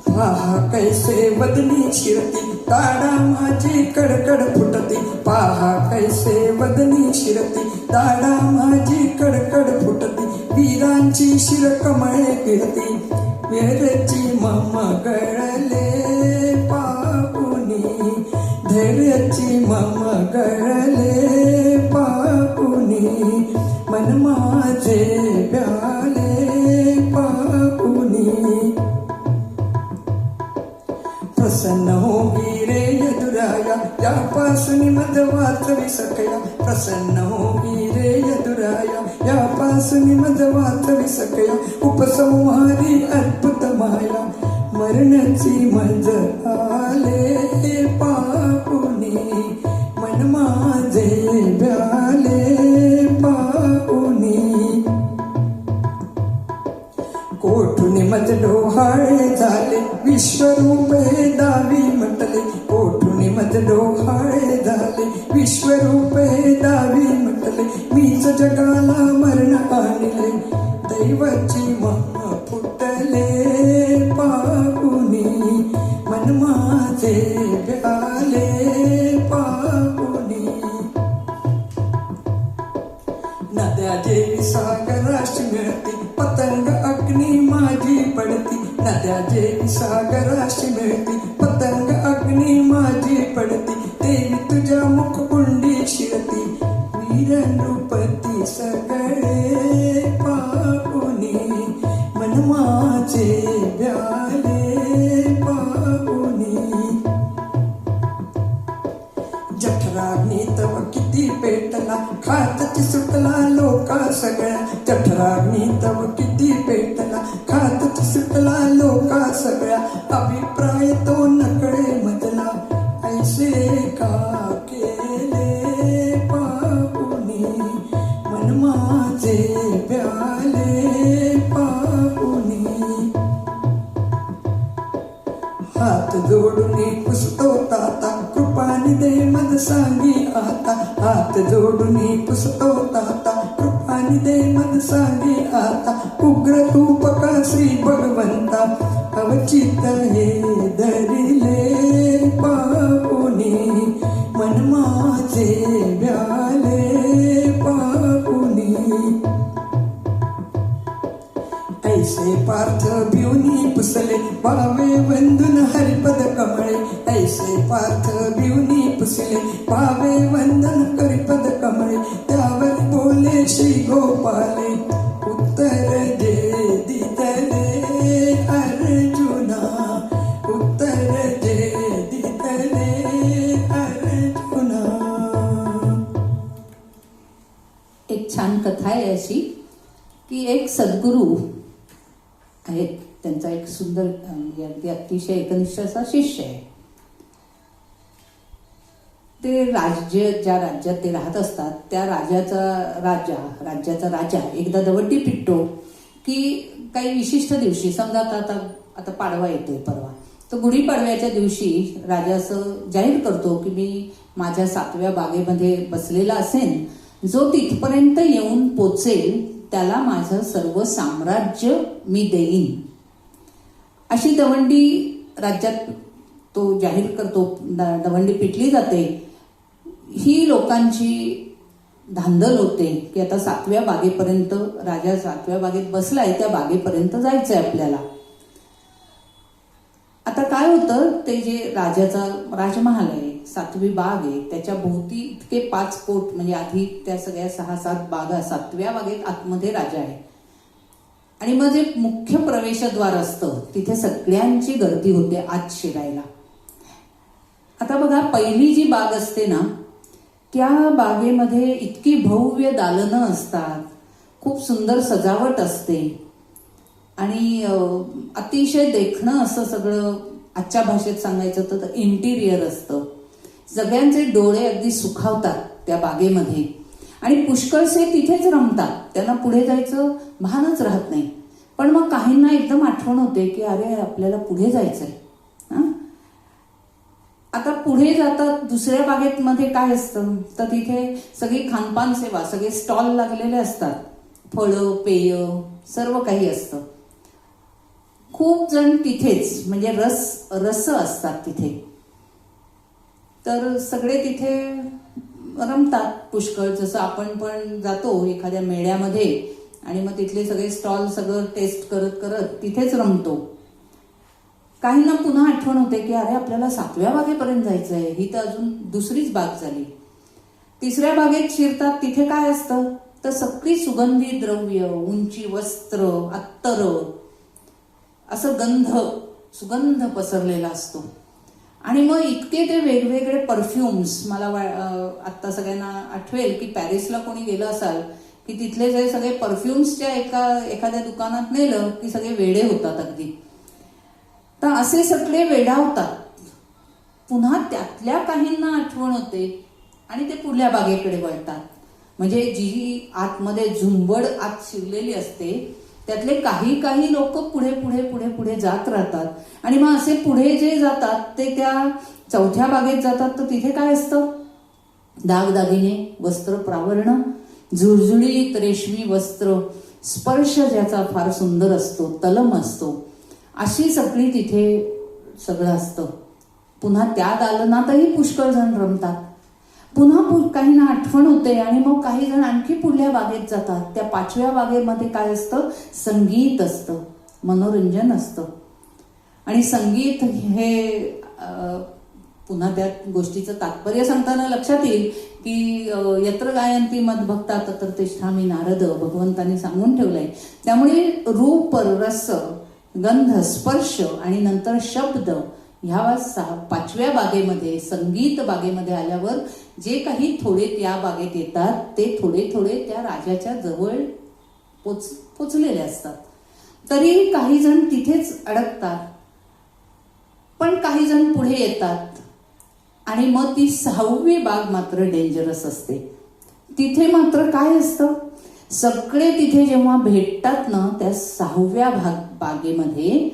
Speaker 2: पहा कैसे वदनी शिरती, दाडा माझी कडकड फुटती, पहा कैसे वदनी शिरती, दाडा माझी कडकड फुटती, वीरांची शिरकमळे गिरती, वेरची मम गळले पाहुनी, धैर्याची मम गळले पाहुनी, मन माझे भ्याले पाहुनी. प्रसन्न होई रे यदुराया, यापासून मद वाचवी सकया, प्रसन्न होई रे यदुराया, यापासून वासनी मज वाचवी सकया उपसंहारी अद्भुत माया मरणाची मज आले पाहुनी मन माझे भ्याले पाहुनी कोठुनी मज डोहाळे झाले विश्वरूपे दावी म्हटले कोठुनी मज डोहाळे झाले विश्वरूपे दावी म्हटले मीच जगाला मरण आणले दैवाची महा फुटले पाहुनी मन माझे भ्याले पाहुनी नद्या जेवी सागराशी मिळती पतंग अग्नी माझी पडती नद्या जेवी सागराशी मिळती पतंग अग्नी माझी पडती देवी तुझ्या मुखकुंडी शिरती वीर नृपती सगळे पाहुनी मन माझे भ्याले पाहुनी जठराग्नी तव किती पेटला खातची सुटला लोका सगळ्या जठराग्नी तव किती पेटला खातची सुटला लोका सगळ्या अभिप्राय तो नकळे मजला ऐसे का केले पाहुनी मन माझे भ्याले पाहुनी हात जोडून पुसतो ताता कृपानी दे मज सांगी आता हात जोडून पुसतो ताता कृपानी दे मज सांगी आता उग्र तूप का श्री भगवंता अवचित हे धरिले पाहुनी मन माझे भ्याले पाहुनी ऐसे पार्थ भिवनी पुसले पावे वंदन हरिपद कमळे ऐसे पार्थ भिवनी पुसले पावे वंदन हरिपद कमळे त्यावर बोले श्री गोपाले उत्तर दे दिदले अर्जुना उत्तर दे दिदले अर्जुना.
Speaker 1: एक छान कथा आहे अशी की एक सद्गुरू आहेत त्यांचा एक सुंदर अगदी अतिशय एकनिष्ठ असा शिष्य आहे. ते ज्या राज्यात ते राहत असतात त्या राज्याचा राजा एकदा दवंडी पिटतो की काही विशिष्ट दिवशी समजा आता पाडवा येतोय परवा तर गुढीपाडव्याच्या दिवशी राजा असं जाहीर करतो की मी माझ्या 7व्या बागेमध्ये बसलेला असेन जो तिथपर्यंत येऊन पोचेल त्याला माझं सर्व साम्राज्य मी देईन. अशी दवंडी राज्यात तो जाहीर करतो. दवंडी पिटली जाते. ही लोकांची धांदल होते की आता 7व्या बागेपर्यंत राजा 7व्या बागेत बसलाय त्या बागेपर्यंत जायचंय आपल्याला. आता काय होतं ते जे राजाचा राजमहाल आहे 7वी बाग आहे त्याच्या भोवती इतके 5 कोट म्हणजे आधी त्या सगळ्या 6-7 बागा 7व्या बागेत आतमध्ये राजा आहे आणि मग जे मुख्य प्रवेशद्वार असतं तिथे सगळ्यांची गर्दी होते आत शिरायला. आता बघा पहिली जी बाग असते ना त्या बागेमध्ये इतकी भव्य दालनं असतात खूप सुंदर सजावट असते आणि अतिशय देखणं असं सगळं आजच्या भाषेत सांगायचं तर इंटिरियर असतं. सगळ्यांचे डोळे अगदी सुखावतात त्या बागेमध्ये आणि पुष्कळसे तिथेच रमतात. त्यांना पुढे जायचं भानच राहत नाही. पण मग काहींना एकदम आठवण होते की अरे आपल्याला पुढे जायचंय. आता पुढे जातात दुसऱ्या बागेत मध्ये काय असतं तर तिथे सगळी खानपान सेवा सगळे स्टॉल लागलेले असतात. फळं पेय सर्व काही असतं. खूप जण तिथेच म्हणजे रस असतात तिथे तर सगळे तिथे रमतात पुष्कळ. जसं आपण पण जातो एखाद्या मेळ्यामध्ये आणि मग तिथले सगळे स्टॉल सगळं टेस्ट करत करत तिथेच रमतो. काहींना पुन्हा आठवण होते की अरे आपल्याला 7व्या बागेपर्यंत जायचं आहे. ही तर अजून दुसरीच बाग झाली. 3ऱ्या बागेत शिरतात तिथे काय असतं तर सगळी सुगंधी द्रव्य उंची वस्त्र अत्तर असं सुगंध पसरलेला असतो आणि मग इतके ते वेगवेगळे परफ्युम्स. मला आत्ता सगळ्यांना आठवेल की पॅरिसला कोणी गेलं असाल की तिथले जे सगळे परफ्युम्सच्या एखाद्या दुकानात नेलं की सगळे वेडे होतात अगदी. तर असे सगळे वेडावतात. पुन्हा त्यातल्या काहींना आठवण होते आणि ते पुढल्या बागेकडे वळतात. म्हणजे जी आतमध्ये झुंबड आत शिरलेली असते त्यातले काही लोक पुढे पुढे पुढे पुढे जात राहतात. आणि मग असे पुढे जे जातात ते त्या चौथ्या बागेत जातात. तर तिथे काय असतं? दागदागिने, वस्त्र प्रावरण, झुळझुळीत रेशमी वस्त्र, स्पर्श ज्याचा फार सुंदर असतो, तलम असतो, अशी सगळी तिथे सगळं असतं. पुन्हा त्या दालनातही पुष्कळ जण रमतात. पुन्हा काहींना आठवण होते आणि मग काही जण आणखी पुढल्या बागेत जातात. त्या 5व्या बागेमध्ये काय असतं? संगीत असतं, मनोरंजन असतं. आणि संगीत हे पुन्हा त्या गोष्टीचं तात्पर्य सांगताना लक्षात येईल की यत्र गायंती मदभक्ता तत्र तिष्ठामि नारद, भगवंतांनी सांगून ठेवलंय. त्यामुळे रूप, रस, गंध, स्पर्श आणि नंतर शब्द ह्या 5व्या बागेमध्ये, संगीत बागेमध्ये आल्यावर जे काही थोडे त्या बागेत येतात ते थोडे थोडे त्या राजाच्या जवळ पोचलेले असतात. तरी काही जण तिथेच अडकतात, पण काही जण पुढे येतात. आणि मग ती 6वी बाग मात्र डेंजरस असते. तिथे मात्र काय असतं? सगळे तिथे जेव्हा भेटतात ना त्या 6व्या बागेमध्ये,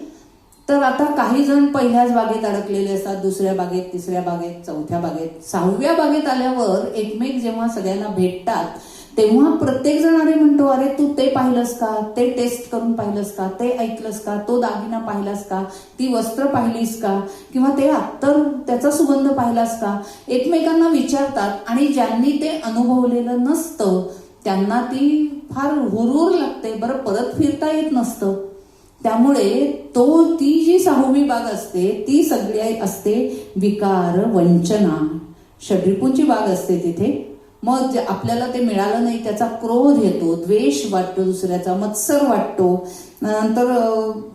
Speaker 1: तर आता काही जण पहिल्याच बागेत अडकलेले असतात, दुसऱ्या बागेत, तिसऱ्या बागेत, चौथ्या बागेत. 6व्या बागेत आल्यावर एकमेक जेव्हा सगळ्यांना भेटतात तेव्हा प्रत्येक जण अरे म्हणतो, अरे तू ते पाहिलंस का? ते टेस्ट करून पाहिलंस का? ते ऐकलंस का? तो दागिना पाहिलास का? ती वस्त्र पाहिलीस का? किंवा ते अत्तर, त्याचा सुगंध पाहिलास का? एकमेकांना विचारतात. आणि ज्यांनी ते अनुभवलेलं नसतं त्यांना ती फार हुरूर लागते. बरं, परत फिरता येत नसतं. त्यामुळे ती जी 6वी बाग असते ती सगळी असते विकार, वंचना, षड्रिपूंची बाग असते तिथे. मग आपल्याला ते मिळालं नाही त्याचा क्रोध येतो, द्वेष वाटतो दुसऱ्याचा, मत्सर वाटतो, नंतर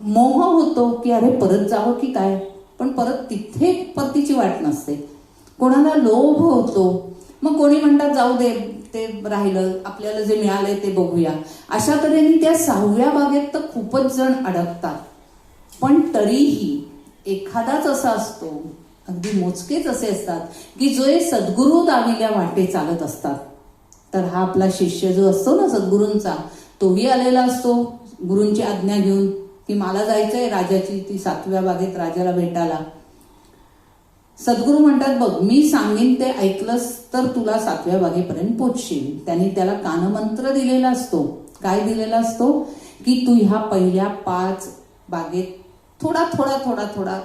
Speaker 1: मोह होतो की अरे परत जावं की काय. पण परत तिथे परतीची वाट नसते. कोणाला लोभ होतो, मग कोणी म्हणतात जाऊ दे, ते राहिलं, आपल्याला जे मिळालंय ते बघूया. अशा तऱ्हेने त्या 6व्या बागेत तर खूपच जण अडकतात. पण तरीही एखादाच असा असतो, अगदी मोजकेच असे असतात की जो सद्गुरू दाविल्या वाटे चालत असतात. तर हा आपला शिष्य जो असतो ना सद्गुरूंचा, तोही आलेला असतो गुरूंची आज्ञा घेऊन की मला जायचंय राजाची ती 7व्या बागेत राजाला भेटायला. सद्गुरू म्हणतात, बघ मी सांगेन ते ऐकलंस तर तुला 7व्या बागेपर्यंत पोचशील. त्यांनी त्याला कानमंत्र दिलेला असतो. काय दिलेला असतो? की तू ह्या पहिल्या 5 बागेत थोडा थोडा थोडा थोडा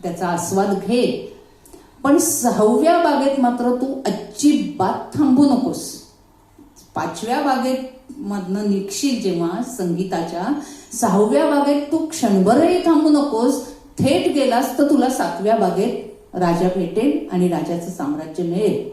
Speaker 1: त्याचा आस्वाद घे, पण 6व्या बागेत मात्र तू अजिबात थांबू नकोस. 5व्या बागेत मधनं निघशील जेव्हा संगीताच्या, 6व्या बागेत तू क्षणभरही थांबू नकोस. थेट गेलास तर तुला 7व्या बागेत राजा भेटेल आणि राजाचं साम्राज्य मिळेल.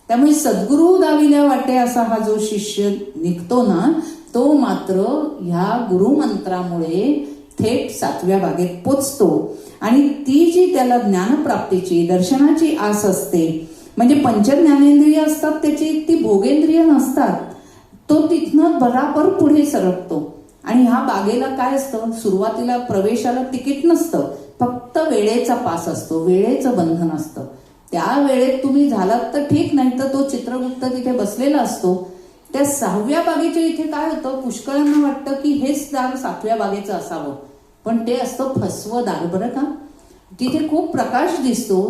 Speaker 1: त्यामुळे सद्गुरू दाविल्या वाटे असा हा जो शिष्य निघतो ना, तो मात्र ह्या गुरुमंत्रामुळे थेट 7व्या बागेत पोचतो. आणि ती जी त्याला ज्ञानप्राप्तीची, दर्शनाची आस असते, म्हणजे पंचज्ञानेंद्रिय असतात त्याची, ती भोगेंद्रिय नसतात, तो तिथनं बराबर पुढे सरकतो. आणि ह्या बागेला काय असतं? सुरुवातीला प्रवेशाला तिकीट नसतं, फक्त वेळेचा पास असतो, वेळेचं बंधन असतं. त्या वेळेत तुम्ही झालात तर ठीक, नाही तर तो चित्रगुप्त तिथे बसलेला असतो. त्या 6व्या बागेच्या इथे काय होतं? पुष्कळांना वाटतं की हेच दार 7व्या बागेचं असावं, पण ते असतं फसवं दार बरं का. तिथे खूप प्रकाश दिसतो,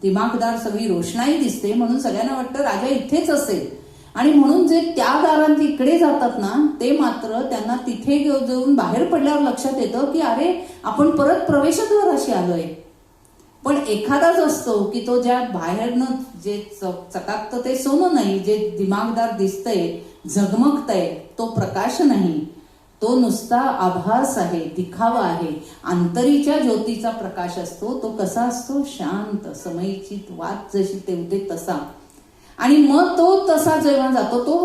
Speaker 1: दिमागदार सगळी रोषणाई दिसते, म्हणून सगळ्यांना वाटतं राजा इथेच असेल. आणि म्हणून जे त्या दारात इकडे जातात ना, ते मात्र त्यांना तिथे जाऊन बाहेर पडल्यावर लक्षात येतं की अरे आपण परत प्रवेशद्वाराशी आलोय. पण एखादाच असतो की तो ज्या बाहेरनं जे चकाकतं ते सोनं नाही, जे दिमागदार दिसतंय, झगमगतंय, तो प्रकाश नाही, तो नुसता आभास आहे, दिखावा आहे. अंतरीच्या ज्योतीचा प्रकाश असतो. तो कसा असतो? शांत, समयची वाट जशी तेवढे तसा. आणि मग तो तसा जेव्हा जातो तो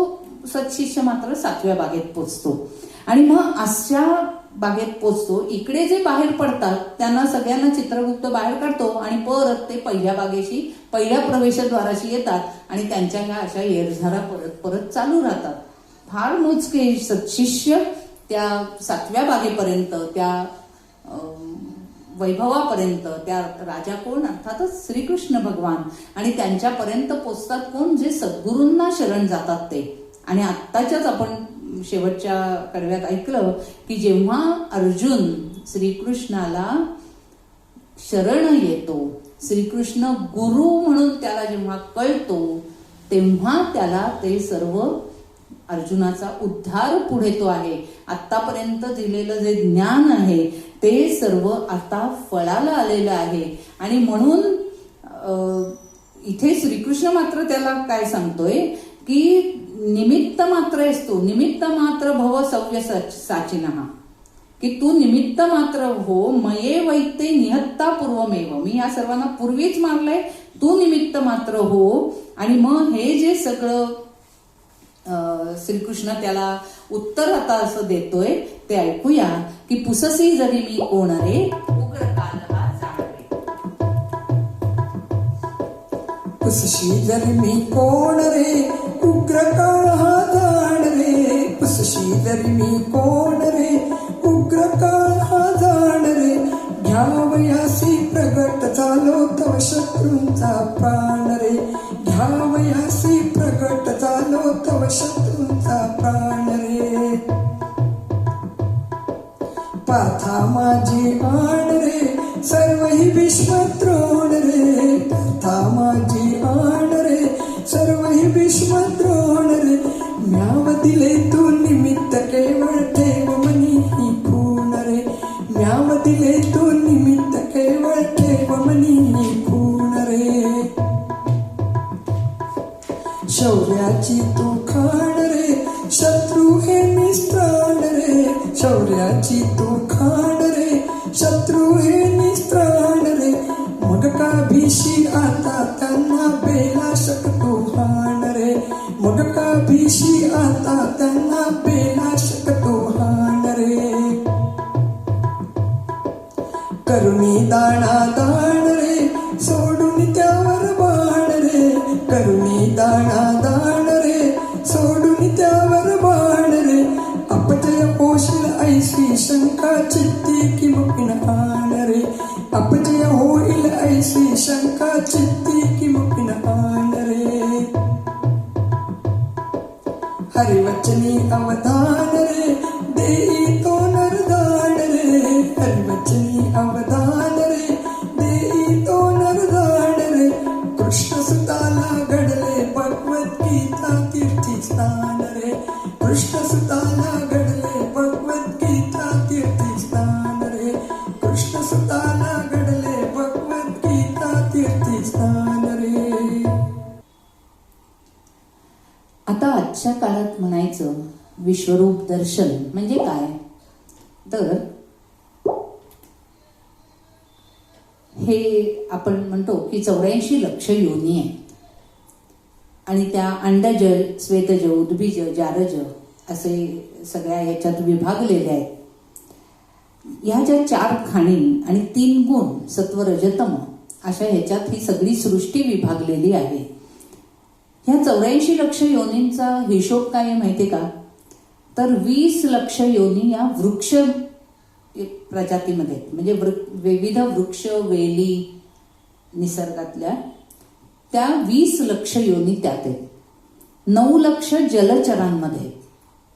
Speaker 1: सत्शिष्य मात्र 7व्या बागेत पोचतो. आणि मग अशा बागेत पोचतो. इकडे जे बाहेर पडतात त्यांना सगळ्यांना चित्रगुप्त बाहेर काढतो आणि परत ते पहिल्या प्रवेशद्वाराशी येतात आणि त्यांच्या ह्या अशा येरझारा परत परत चालू राहतात. फार मोजके सत्शिष्य त्या 7व्या बागेपर्यंत, त्या वैभवापर्यंत, त्या राजा कोण, अर्थातच श्रीकृष्ण भगवान, आणि त्यांच्यापर्यंत पोचतात कोण, जे सद्गुरूंना शरण जातात ते. आणि आत्ताच्याच आपण शेवटच्या कडव्यात ऐकलं की जेव्हा अर्जुन श्रीकृष्णाला शरण येतो, श्रीकृष्ण गुरु म्हणून त्याला जेव्हा कळतो, तेव्हा त्याला ते सर्व अर्जुनाचा उद्धार पुढे तो आहे. आतापर्यंत दिलेलं जे ज्ञान आहे ते सर्व आता फळाला आलेलं आहे. आणि म्हणून इथे श्रीकृष्ण मात्र त्याला काय सांगतोय की निमित्त मात्र आहेस तू, निमित्त मात्र भव सव्य साचिनः, की तू निमित्त मात्र हो, मये वैते निहत्ता पूर्वमेव, मी या सर्वांना पूर्वीच मारलंय, तू निमित्त मात्र हो. आणि मग हे जे सगळं श्रीकृष्ण त्याला उत्तर आता असं देतोय ते ऐकूया की पुससी जरी मी कोण रे, उग्र काल हा जाण रे.
Speaker 2: पुसशी जरी मी कोण रे, उग्र काळ हा जाण रे. पुसशी जरी मी कोण रे, उग्र काळ हा जाण रे. घ्यावयासी प्रगट झालो तव शत्रूंचा प्राण रे. घ्यावयासी प्रगट झालो तव शत्रूंचा प्राण रे. पाथा माझी आण रे, सर्व ही भीष्मद्रोण रे. पाथा माझी आण रे, सर्व ही भीष्मद्रोण रे. म्याव दिले तू निमित्त केवळ ठेव मनी ही खून रे. म्याव दिले तू निमित्त केवळ ठेव मनी ही खून रे. शौर्याची तू खाण रे, शत्रू हे निस्त्राण रे. शौर्याची तू खाण रे, शत्रू हे निस्त्राण रे. मग का भीशी आता त्यांना बेला शकतो हाण रे. मग का भीशी आता त्यांना बेला शकतो हाण रे. करुणी दाणा दाण रे, सोडून त्यावर बाण रे. करुणी दाणा दाण रे, सोडून त्यावर बाण रे. अपजय होशील ऐशी शंका चित्ती किमुकिन आण रे. अपजय होईल ऐशी शंका चित्ती किमुकिन आण रे. हरिवचनी अवधान रे, देई तो नरदान रे. हरिवचनी अवधान रे, देई तो नरदान रे. कृष्ण सुताला घडले भगवद्गीता कीर्तिस्थान रे. कृष्ण सुताला घडले भगवद्गीता कीर्तिस्थान रे. कृष्ण सुताला घडले भगवद्गीता कीर्तिस्थान रे.
Speaker 1: आता आजच्या काळात म्हणायचं विश्वरूप दर्शन म्हणजे काय, तर हे आपण म्हणतो की 84 लक्ष योनी आहेत आणि त्या अंडज, श्वेतज, उद्भिज, जारज असे सगळ्या ह्याच्यात विभागलेल्या आहेत. ह्या ज्या 4 खाणी आणि 3 गुण सत्व रजतम अशा ह्याच्यात ही सगळी सृष्टी विभागलेली आहे. ह्या 84 लक्ष योनींचा हिशोब काय आहे माहितीये का, तर 20 लक्ष योनी या वृक्ष प्रजातीमध्ये, म्हणजे विविध वृक्ष वेली निसर्गातल्या त्या 20 लक्ष योनी त्यात आहेत. 9 लक्ष जलचरांमध्ये,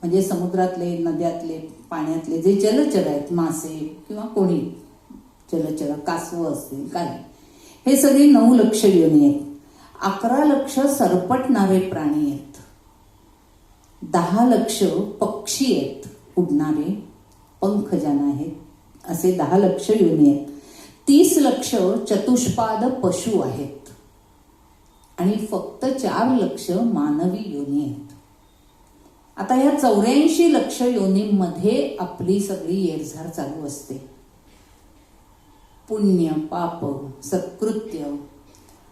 Speaker 1: म्हणजे समुद्रातले, नद्यातले, पाण्यातले जे जलचर आहेत, मासे किंवा कोणी जलचर, कासव असतील काय, हे सगळे 9 लक्ष योनी आहेत. 11 लक्ष सरपटणारे प्राणी आहेत. 10 लक्ष पक्षी आहेत, उडणारे पंख ज्यांना आहेत, असे 10 लक्ष योनी आहेत. 30 लक्ष चतुष्पाद पशु आहेत आणि फक्त 4 लक्ष मानवी योनी आहेत. आता या 84 लक्ष योनीमध्ये आपली सगळी येरझार चालू असते. पुण्य, पाप, सत्कृत्य,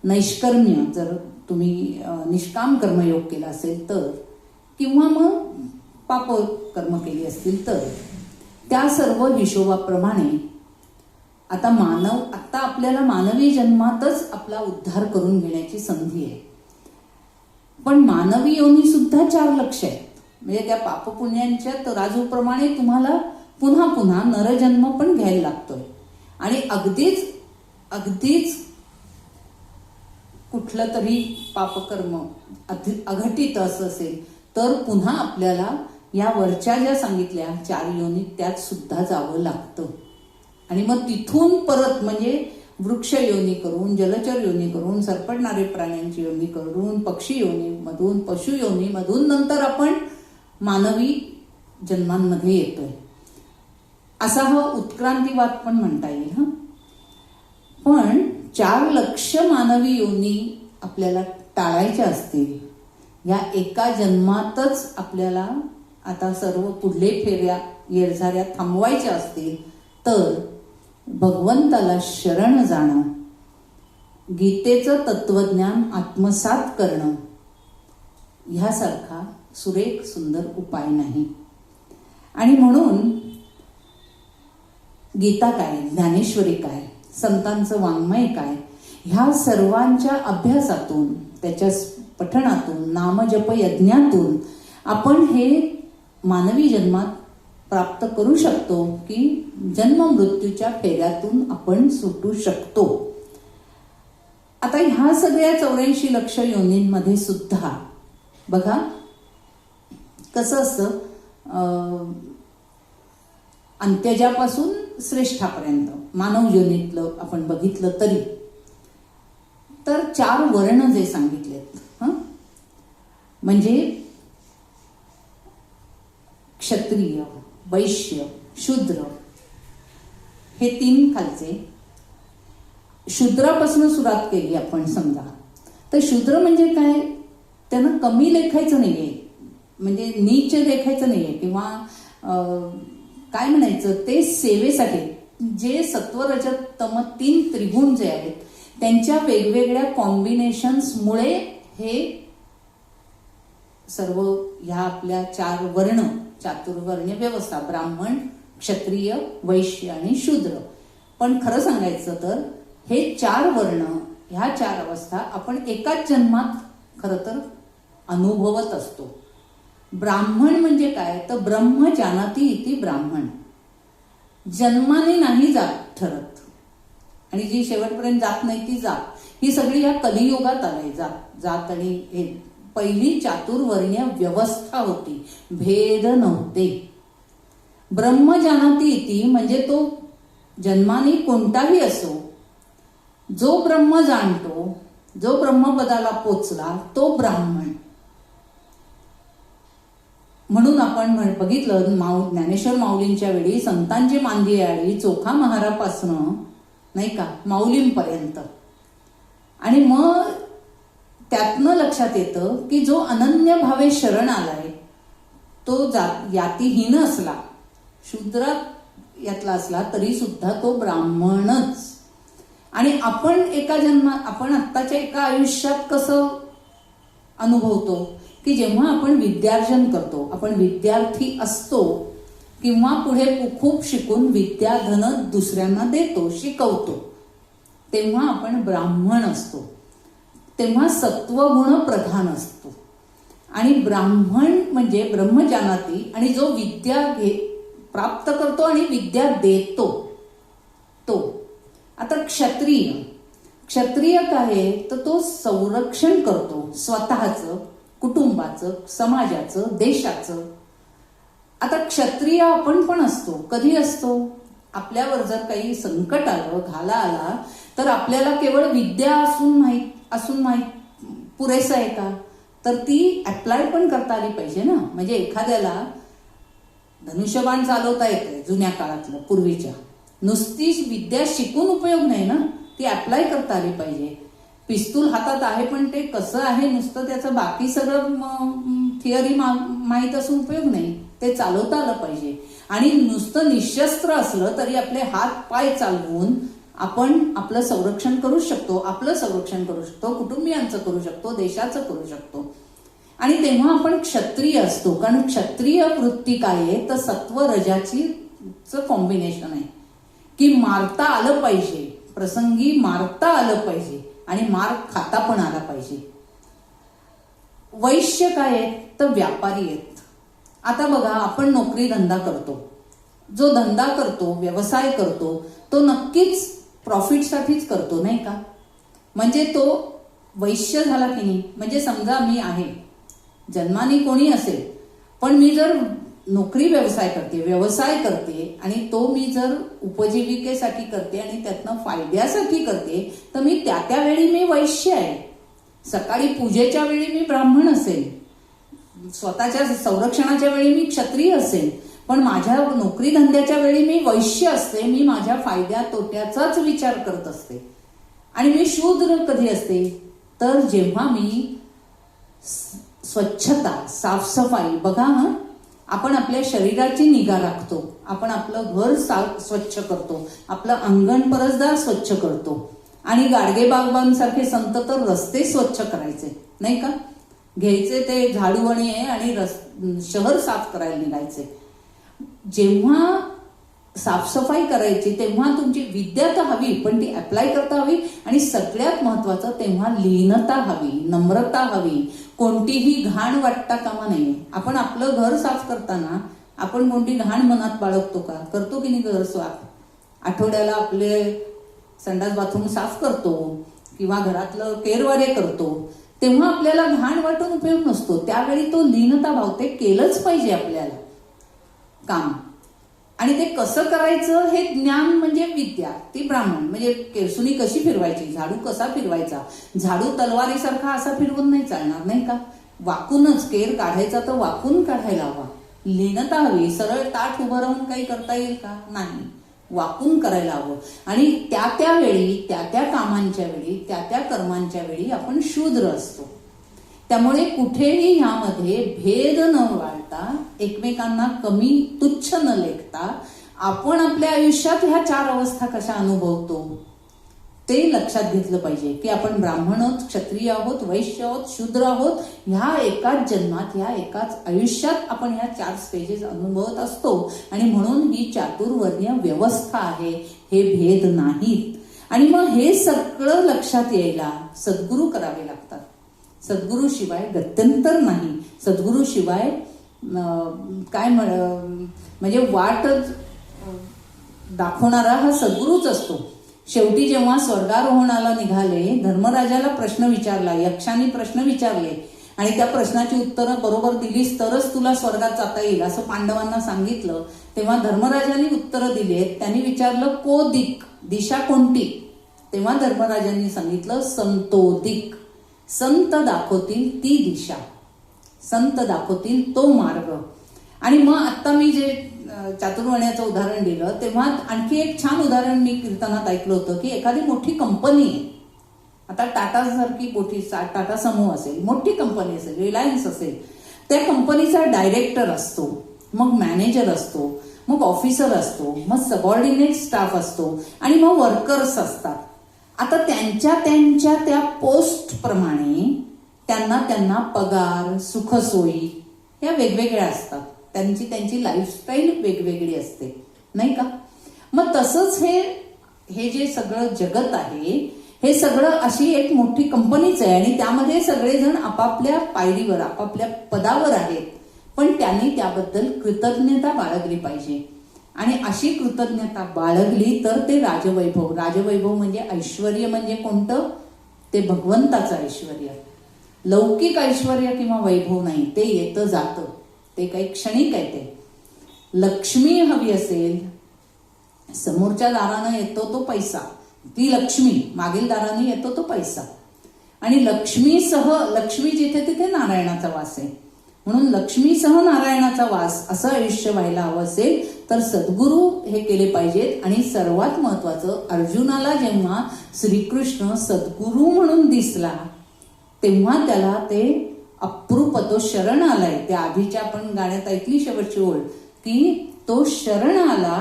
Speaker 1: नैष्कर्म्य, जर तुम्ही निष्काम कर्मयोग केला असेल तर, किंवा मग पाप कर्म केली असतील तर, त्या सर्व हिशोबाप्रमाणे आता आपल्याला मानवी जन्मातच आपला उद्धार करून घेण्याची संधी आहे. पण मानवी योनी सुद्धा 4 लक्ष आहेत. म्हणजे त्या पापपुण्यांच्या तराजूप्रमाणे तुम्हाला पुन्हा पुन्हा नरजन्म पण घ्यायला लागतोय. आणि अगदीच कुठलं तरी पापकर्म अघटित असं असेल तर पुन्हा आपल्याला या वरच्या ज्या सांगितल्या 4 योनी त्यात सुद्धा जावं लागतं. आणि मग तिथून परत म्हणजे वृक्ष योनी करून, जलचर योनी करून, सरपडणारे प्राण्यांची योनी करून, पक्षी योनीमधून, पशु योनीमधून नंतर आपण मानवी जन्मांमध्ये येतोय. असा हा उत्क्रांतीवाद पण म्हणता येईल. हा पण 4 लक्ष मानवी योनी आपल्याला टाळायच्या असतील, या एका जन्मातच आपल्याला आता सर्व पुढले फेऱ्या येरझाऱ्या थांबवायच्या असतील तर भगवंताला शरण जाणं, गीतेचं तत्वज्ञान आत्मसात करणं ह्यासारखा सुरेख सुंदर उपाय नाही. आणि म्हणून गीता काय, ज्ञानेश्वरी काय, संतांचं वाङ्मय काय, ह्या सर्वांच्या अभ्यासातून, त्याच्या पठणातून, नामजप यज्ञातून आपण हे मानवी जन्मात प्राप्त करू शकतो की जन्म मृत्यूच्या फेऱ्यातून आपण सुटू शकतो. आता ह्या सगळ्या 84 लक्ष योनींमध्ये सुद्धा बघा कसं असतं, अंत्यजापासून श्रेष्ठापर्यंत मानव योनीतलं आपण बघितलं तरी तर 4 वर्ण जे सांगितलेत, म्हणजे क्षत्रिय, वैश्य, शूद्र, हे 3 खालचे. शूद्रापासून सुरुवात केली आपण समजा तर शूद्र म्हणजे काय, त्यांना कमी लेखायचं नाहीये, म्हणजे नीच लेखायचं नाहीये किंवा काय म्हणायचं, ते सेवेसाठी जे सत्व रजत तम 3 त्रिगुण जे आहेत त्यांच्या वेगवेगळ्या कॉम्बिनेशन्समुळे हे सर्व ह्या आपल्या 4 वर्ण, चातुर्वर्ण्य व्यवस्था, ब्राह्मण, क्षत्रिय, वैश्य आणि शूद्र. पण खरं सांगायचं तर हे 4 वर्ण, ह्या 4 अवस्था आपण एकाच जन्मात खरं तर अनुभवत असतो. ब्राह्मण म्हणजे काय, तर ब्रह्म जानाति इति ब्राह्मण, जन्माने नाही जात ठरत, आणि जी शेवटपर्यंत जात नाही ती जात. ही सगळी या कलियुगात आलंय जात आणि हे. पहिली चातुर्वर्ण्य व्यवस्था होती, भेद नव्हते. ब्रह्म जानाति इति म्हणजे तो जन्माने कोणताही असो, जो ब्रह्म जाणतो, जो ब्रह्मपदाला पोचला तो ब्राह्मण. म्हणून आपण बघितलं ज्ञानेश्वर माऊलींच्या वेळी संतांची मांदी आली चोखा महारापासनं नाही का माऊलींपर्यंत. आणि मग त्यातनं लक्षात येतं की जो अनन्य भावे शरण आलाय तो यातीहीन असला, शूद्र यातला असला तरी सुद्धा तो ब्राह्मणच. आणि आपण एका जन्मात, आपण आत्ताच्या एका आयुष्यात कसं अनुभवतो की जेव्हा आपण विद्यार्जन करतो, आपण विद्यार्थी असतो किंवा पुढे खूप शिकून विद्याधन दुसऱ्यांना देतो, शिकवतो, तेव्हा आपण ब्राह्मण असतो, तेव्हा सत्वगुण प्रधान असतो. आणि ब्राह्मण म्हणजे ब्रह्मजानाती, आणि जो विद्या प्राप्त करतो आणि विद्या देतो तो. आता क्षत्रिय काय आहे, तर तो संरक्षण करतो स्वतःचं, कुटुंबाचं, समाजाचं, देशाचं. आता क्षत्रिय आपण पण असतो. कधी असतो, आपल्यावर जर काही संकट आलं, घाला आला, तर आपल्याला केवळ विद्या असून माहीत पुरेसं आहे का, तर ती अप्लाय पण करता आली पाहिजे ना. म्हणजे एखाद्याला धनुष्यबाण चालवता येते जुन्या काळातलं, पूर्वीच्या, नुसती विद्या शिकून उपयोग नाही ना, ती अप्लाय करता आली पाहिजे. पिस्तूल हातात आहे पण ते कसं आहे नुसतं त्याचं बाकी सगळं थिअरी माहीत असून उपयोग नाही, ते चालवता आलं पाहिजे. आणि नुसतं निशस्त्र असलं तरी आपले हात पाय चालवून आपण आपलं संरक्षण करू शकतो, आपलं संरक्षण करू शकतो, कुटुंबियांचं करू शकतो, देशाचं करू शकतो. आणि तेव्हा आपण क्षत्रिय असतो, कारण क्षत्रिय वृत्ती काय आहे, तर सत्व रजाची कॉम्बिनेशन आहे की मारता आलं पाहिजे, प्रसंगी मारता आलं पाहिजे आणि मार खाता पण आला पाहिजे. वैश्य काय आहेत तर व्यापारी आहेत. आता बघा, आपण नोकरी धंदा करतो, जो धंदा करतो, व्यवसाय करतो, तो नक्कीच प्रॉफिटसाठीच करतो, नाही का? म्हणजे तो वैश्य झाला की नाही. म्हणजे समजा मी आहे, जन्माने कोणी असेल, पण मी जर नोकरी व्यवसाय करते आणि तो मी जर उपजीविकेसाठी करते आणि त्यातनं फायद्यासाठी करते, तर मी त्या वेळी मी वैश्य आहे. सकाळी पूजेच्या वेळी मी ब्राह्मण असेल, स्वतःच्या संरक्षणाच्या वेळी मी क्षत्रिय असेल, पण माझ्या नोकरी धंद्याच्या वेळी मी वैश्य असते. मी माझ्या फायद्या तोट्याचाच विचार करत असते. आणि मी शूद्र कधी असते तर जेव्हा मी स्वच्छता, साफसफाई, बघा आपण आपल्या शरीराची निगा राखतो, आपण आपलं घर स्वच्छ करतो, आपलं अंगण परसदार स्वच्छ करतो, आणि गाडगेबाबांसारखे संत तर रस्ते स्वच्छ करायचे, नाही का? घ्यायचे ते झाडू आणि शहर साफ करायला निघायचे. जेव्हा साफसफाई करायची तेव्हा तुमची विद्या तर हवी, पण ती अप्लाय करता हवी. आणि सगळ्यात महत्वाचं तेव्हा लीनता हवी, नम्रता हवी, कोणतीही घाण वाटता कामा नये. आपण आपलं घर साफ करताना आपण कोणती घाण मनात बाळगतो का? करतो की नाही घर साफ? आठवड्याला आपले संडास बाथरूम साफ करतो किंवा घरातलं केरवारे करतो, तेव्हा आपल्याला घाण वाटून उपयोग नसतो. त्यावेळी तो लीनता भाव, ते केलंच पाहिजे आपल्याला काम. आणि ते कसं करायचं हे ज्ञान म्हणजे विद्या. ती ब्राह्मण म्हणजे केरसुनी कशी फिरवायची, झाडू कसा फिरवायचा. झाडू तलवारीसारखा असा फिरवून नाही चालणार, नाही का? वाकूनच केर काढायचा तर वाकून काढायला हवा. लीनता हवी. सरळ ताठ उभं राहून काही करता येईल का? नाही, वाकून करायला हवं. आणि त्या वेळी, त्या कामांच्या वेळी, त्या कर्मांच्या वेळी आपण शूद्र असतो. त्यामुळे कुठेही ह्यामध्ये भेद न वाढता, एकमेकांना कमी तुच्छ न लेखता, आपण आपल्या आयुष्यात ह्या 4 अवस्था कशा अनुभवतो ते लक्षात घेतलं पाहिजे. की आपण ब्राह्मण आहोत, क्षत्रिय आहोत, वैश्य आहोत, शूद्र आहोत. ह्या एकाच जन्मात, ह्या एकाच आयुष्यात आपण ह्या 4 स्टेजेस अनुभवत असतो. आणि म्हणून ही चातुर्वर्णीय व्यवस्था आहे, हे भेद नाहीत. आणि मग हे सगळं लक्षात यायला सद्गुरू करावे लागतात. सद्गुरू शिवाय गत्यंतर नाही. सद्गुरू शिवाय काय म्हणजे वाट दाखवणारा हा सद्गुरूच असतो. शेवटी जेव्हा स्वर्गारोहणाला निघाले, धर्मराजाला प्रश्न विचारला, यक्षांनी प्रश्न विचारले आणि त्या प्रश्नाची उत्तरं बरोबर दिलीस तरच तुला स्वर्गात जाता येईल असं पांडवांना सांगितलं. तेव्हा धर्मराजांनी उत्तरं दिलेत. त्यांनी विचारलं को दिक, दिशा कोणती? तेव्हा धर्मराजांनी सांगितलं संतो दिक. संत दाखवतील ती दिशा, संत दाखवतील तो मार्ग. आणि मग आता मी जे चातुर्वर्ण्याचं उदाहरण दिलं, तेव्हा आणखी एक छान उदाहरण मी कीर्तनात ऐकलं होतं की एखादी मोठी कंपनी आहे. आता टाटा सारखी मोठी, टाटा समूह असेल, मोठी कंपनी असेल, रिलायन्स असेल, त्या कंपनीचा डायरेक्टर असतो, मग मॅनेजर असतो, मग ऑफिसर असतो, मग सबऑर्डिनेट स्टाफ असतो आणि मग वर्कर्स असतात. आता त्यांच्या त्या पोस्ट प्रमाणे त्यांना पगार, सुखसोयी ह्या वेगवेगळ्या असतात. त्यांची लाईफस्टाईल वेगवेगळी असते, नाही का? मग तसंच हे जे सगळं जगत आहे, हे सगळं अशी एक मोठी कंपनीच आहे आणि त्यामध्ये सगळेजण आपापल्या पायरीवर, आपापल्या पदावर आहेत. पण त्यांनी त्याबद्दल कृतज्ञता बाळगली पाहिजे. आणि अशी कृतज्ञता बाळगली तर ते राजवैभव. राजवैभव म्हणजे ऐश्वर्य. म्हणजे कोणतं? ते भगवंताचं ऐश्वर्य. लौकिक ऐश्वर्य किंवा वैभव नाही, ते येतं जातं, ते काही क्षणिक आहे. ते लक्ष्मी हवी असेल, समोरच्या दारानं येतो तो पैसा, ती लक्ष्मी, मागील दाराने येतो तो पैसा. आणि लक्ष्मी जिथे तिथे नारायणाचा वास आहे. म्हणून लक्ष्मीसह नारायणाचा वास असं आयुष्य व्हायला हवं असेल तर सद्गुरू हे केले पाहिजेत. आणि सर्वात महत्वाचं, अर्जुनाला जेव्हा श्रीकृष्ण सद्गुरू म्हणून दिसला तेव्हा त्याला ते अप्रूप तो शरण आलाय. त्या आधीच्या आपण गाण्यात ऐकली शेवटची ओळ की तो शरण आला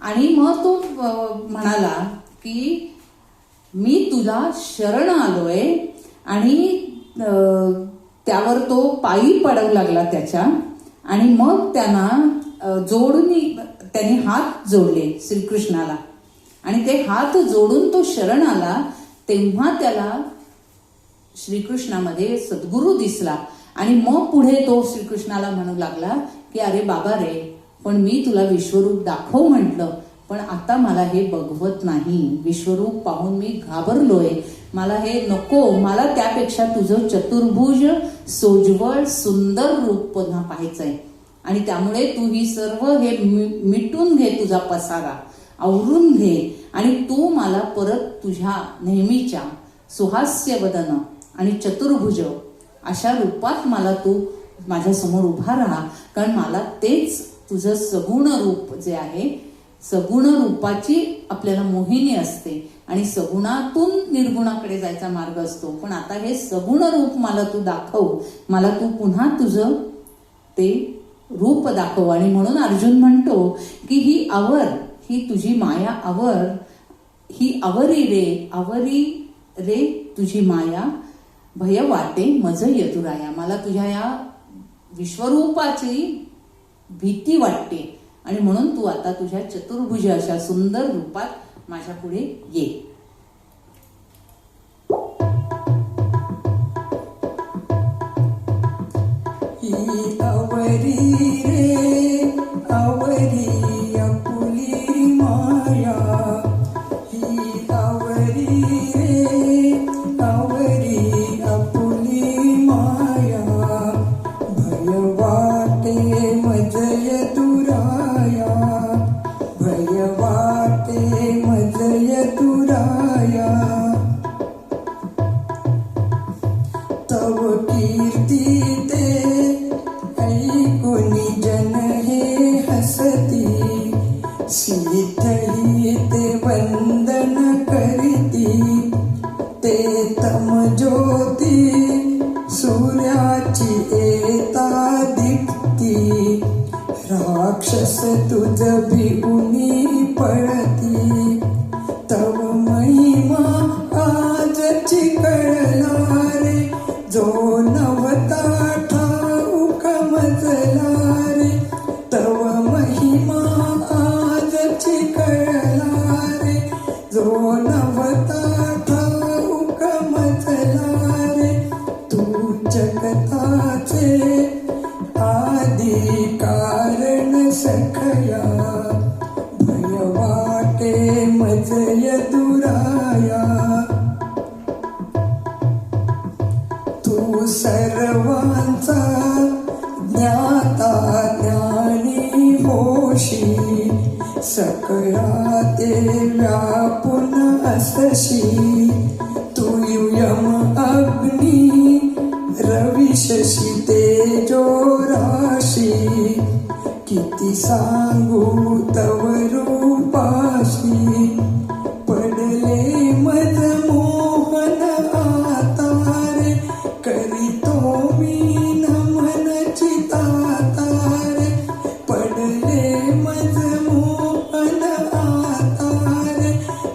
Speaker 1: आणि मग तो म्हणाला की मी तुला शरण आलोय. आणि त्यावर तो पायी पडू लागला त्याच्या. आणि मग त्यांना जोडणी त्यांनी हात जोडले श्रीकृष्णाला आणि ते हात जोडून तो शरण आला. तेव्हा त्याला श्रीकृष्णामध्ये सद्गुरू दिसला आणि मग पुढे तो श्रीकृष्णाला म्हणू लागला की अरे बाबा रे, पण मी तुला विश्वरूप दाखव म्हटलं, पण आता मला हे बघवत नाही. विश्वरूप पाहून मी घाबरलोय, मला हे नको. मला त्यापेक्षा तुझं चतुर्भुज सोज्वळ सुंदर रूप पुन्हा पाहायचंय. आणि त्यामुळे तू ही सर्व हे मिटून घे, तुझा पसारा आवरून घे आणि तू मला परत तुझ्या नेहमीच्या सुहास्य वदन आणि चतुर्भुज अशा रूपात मला तू माझ्या समोर उभा राहा. कारण मला तेच तुझं सगुण रूप जे आहे, सगुण रूपाची आपल्याला मोहिनी असते आणि सगुणातून निर्गुणाकडे जायचा मार्ग असतो. पण आता हे सगुण रूप मला तू दाखव, मला तू पुन्हा तुझं ते रूप दाखव. आणि म्हणून अर्जुन म्हणतो की ही आवर, ही तुझी माया आवर, ही आवरी रे, आवरी रे तुझी माया, भय वाटे मज यदुराया. मला तुझ्या या विश्वरूपाची भीती वाटते आणि म्हणून तू आता तुझ्या चतुर्भुज अशा सुंदर रूपात माझ्या पुढे ये.
Speaker 2: ही आवरी रे आवरी आपुली माया, ही आवरी रे आवरी आपुली माया, भय वाटे मज यदुराया, भय वाटे मज यदुराया. तव कीर्ती ते ऐकुनी जन हे हसती, सीतही ते वंदन करीती. ते तम ज्योती सूर्याची एता दीप्ती, राक्षस तुझ भिऊनी पळती. तव महिमा आजची कळला रे, जो नवता ठाऊक मजला रे. तव महिमा आजची कळला रे, जो नवता ठाऊक मजला रे. तू जगताचे आदि कारण सखया, भय वाटे मज यदुराया. तू सर्वांचा ज्ञाता ज्ञानी होशी, सकळा ते व्यापून असशी. तू यम अग्नी रवी शशी तेजो राशी, किती सांगू तव रूपाशी. पडले मज मोहन आता रे, करीतो मी नमन चिताता रे. पडले मज मोहन आता रे,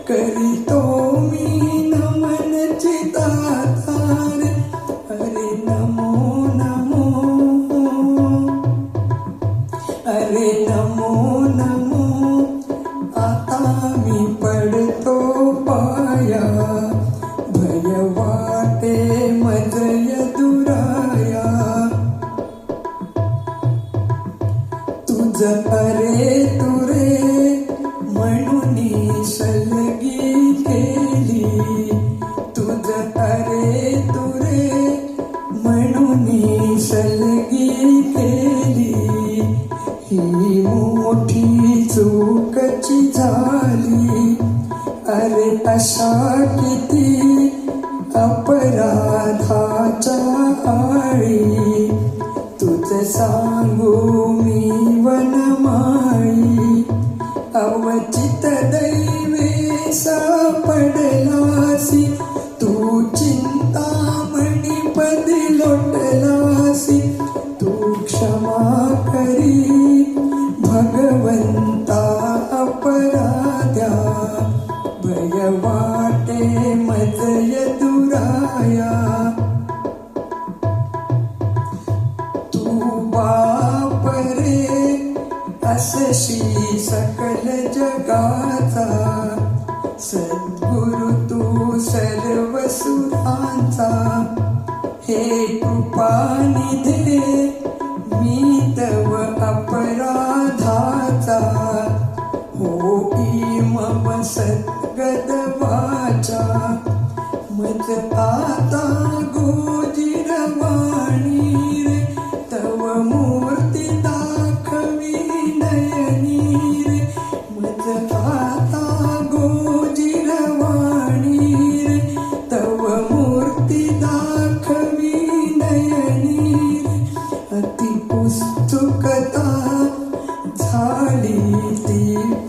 Speaker 2: करीतो मी नमन चिताता रे. अरे नमो नमो, अरे नमो नमो, आता मी पडतो पाया, भय वाटे मज यदुराया. तुझ अरे तुरे म्हणून सलगी केली, तुझ अरे तुरे म्हणून सलगी केली. ही मोठी चूकची झाली, अरे अशा किती अपराधाच्या आळी. तुझ सांगू मी वनमाळी, अवचित दैवे सापडलासी. तू चिंतामणी पदी लोटलासी. तू क्षमा करी भगवंता अपराध्या, भय वाटे मज यदुराया. तू बाप रे असे तशी सकल जगाचा, सद्गुरु तू सर्व सुरांचा. हे कृपानिधे मी तव अपराधाचा, होई मम सद्गद वाचा. मज आता गोजिरवाणी रे, तव मूर्ती दाखवी नयनी रे. मज आता गोजिरवाणी रे, तव मूर्ती दाखवी नयनी रे. अति उत्सुकता झाली ती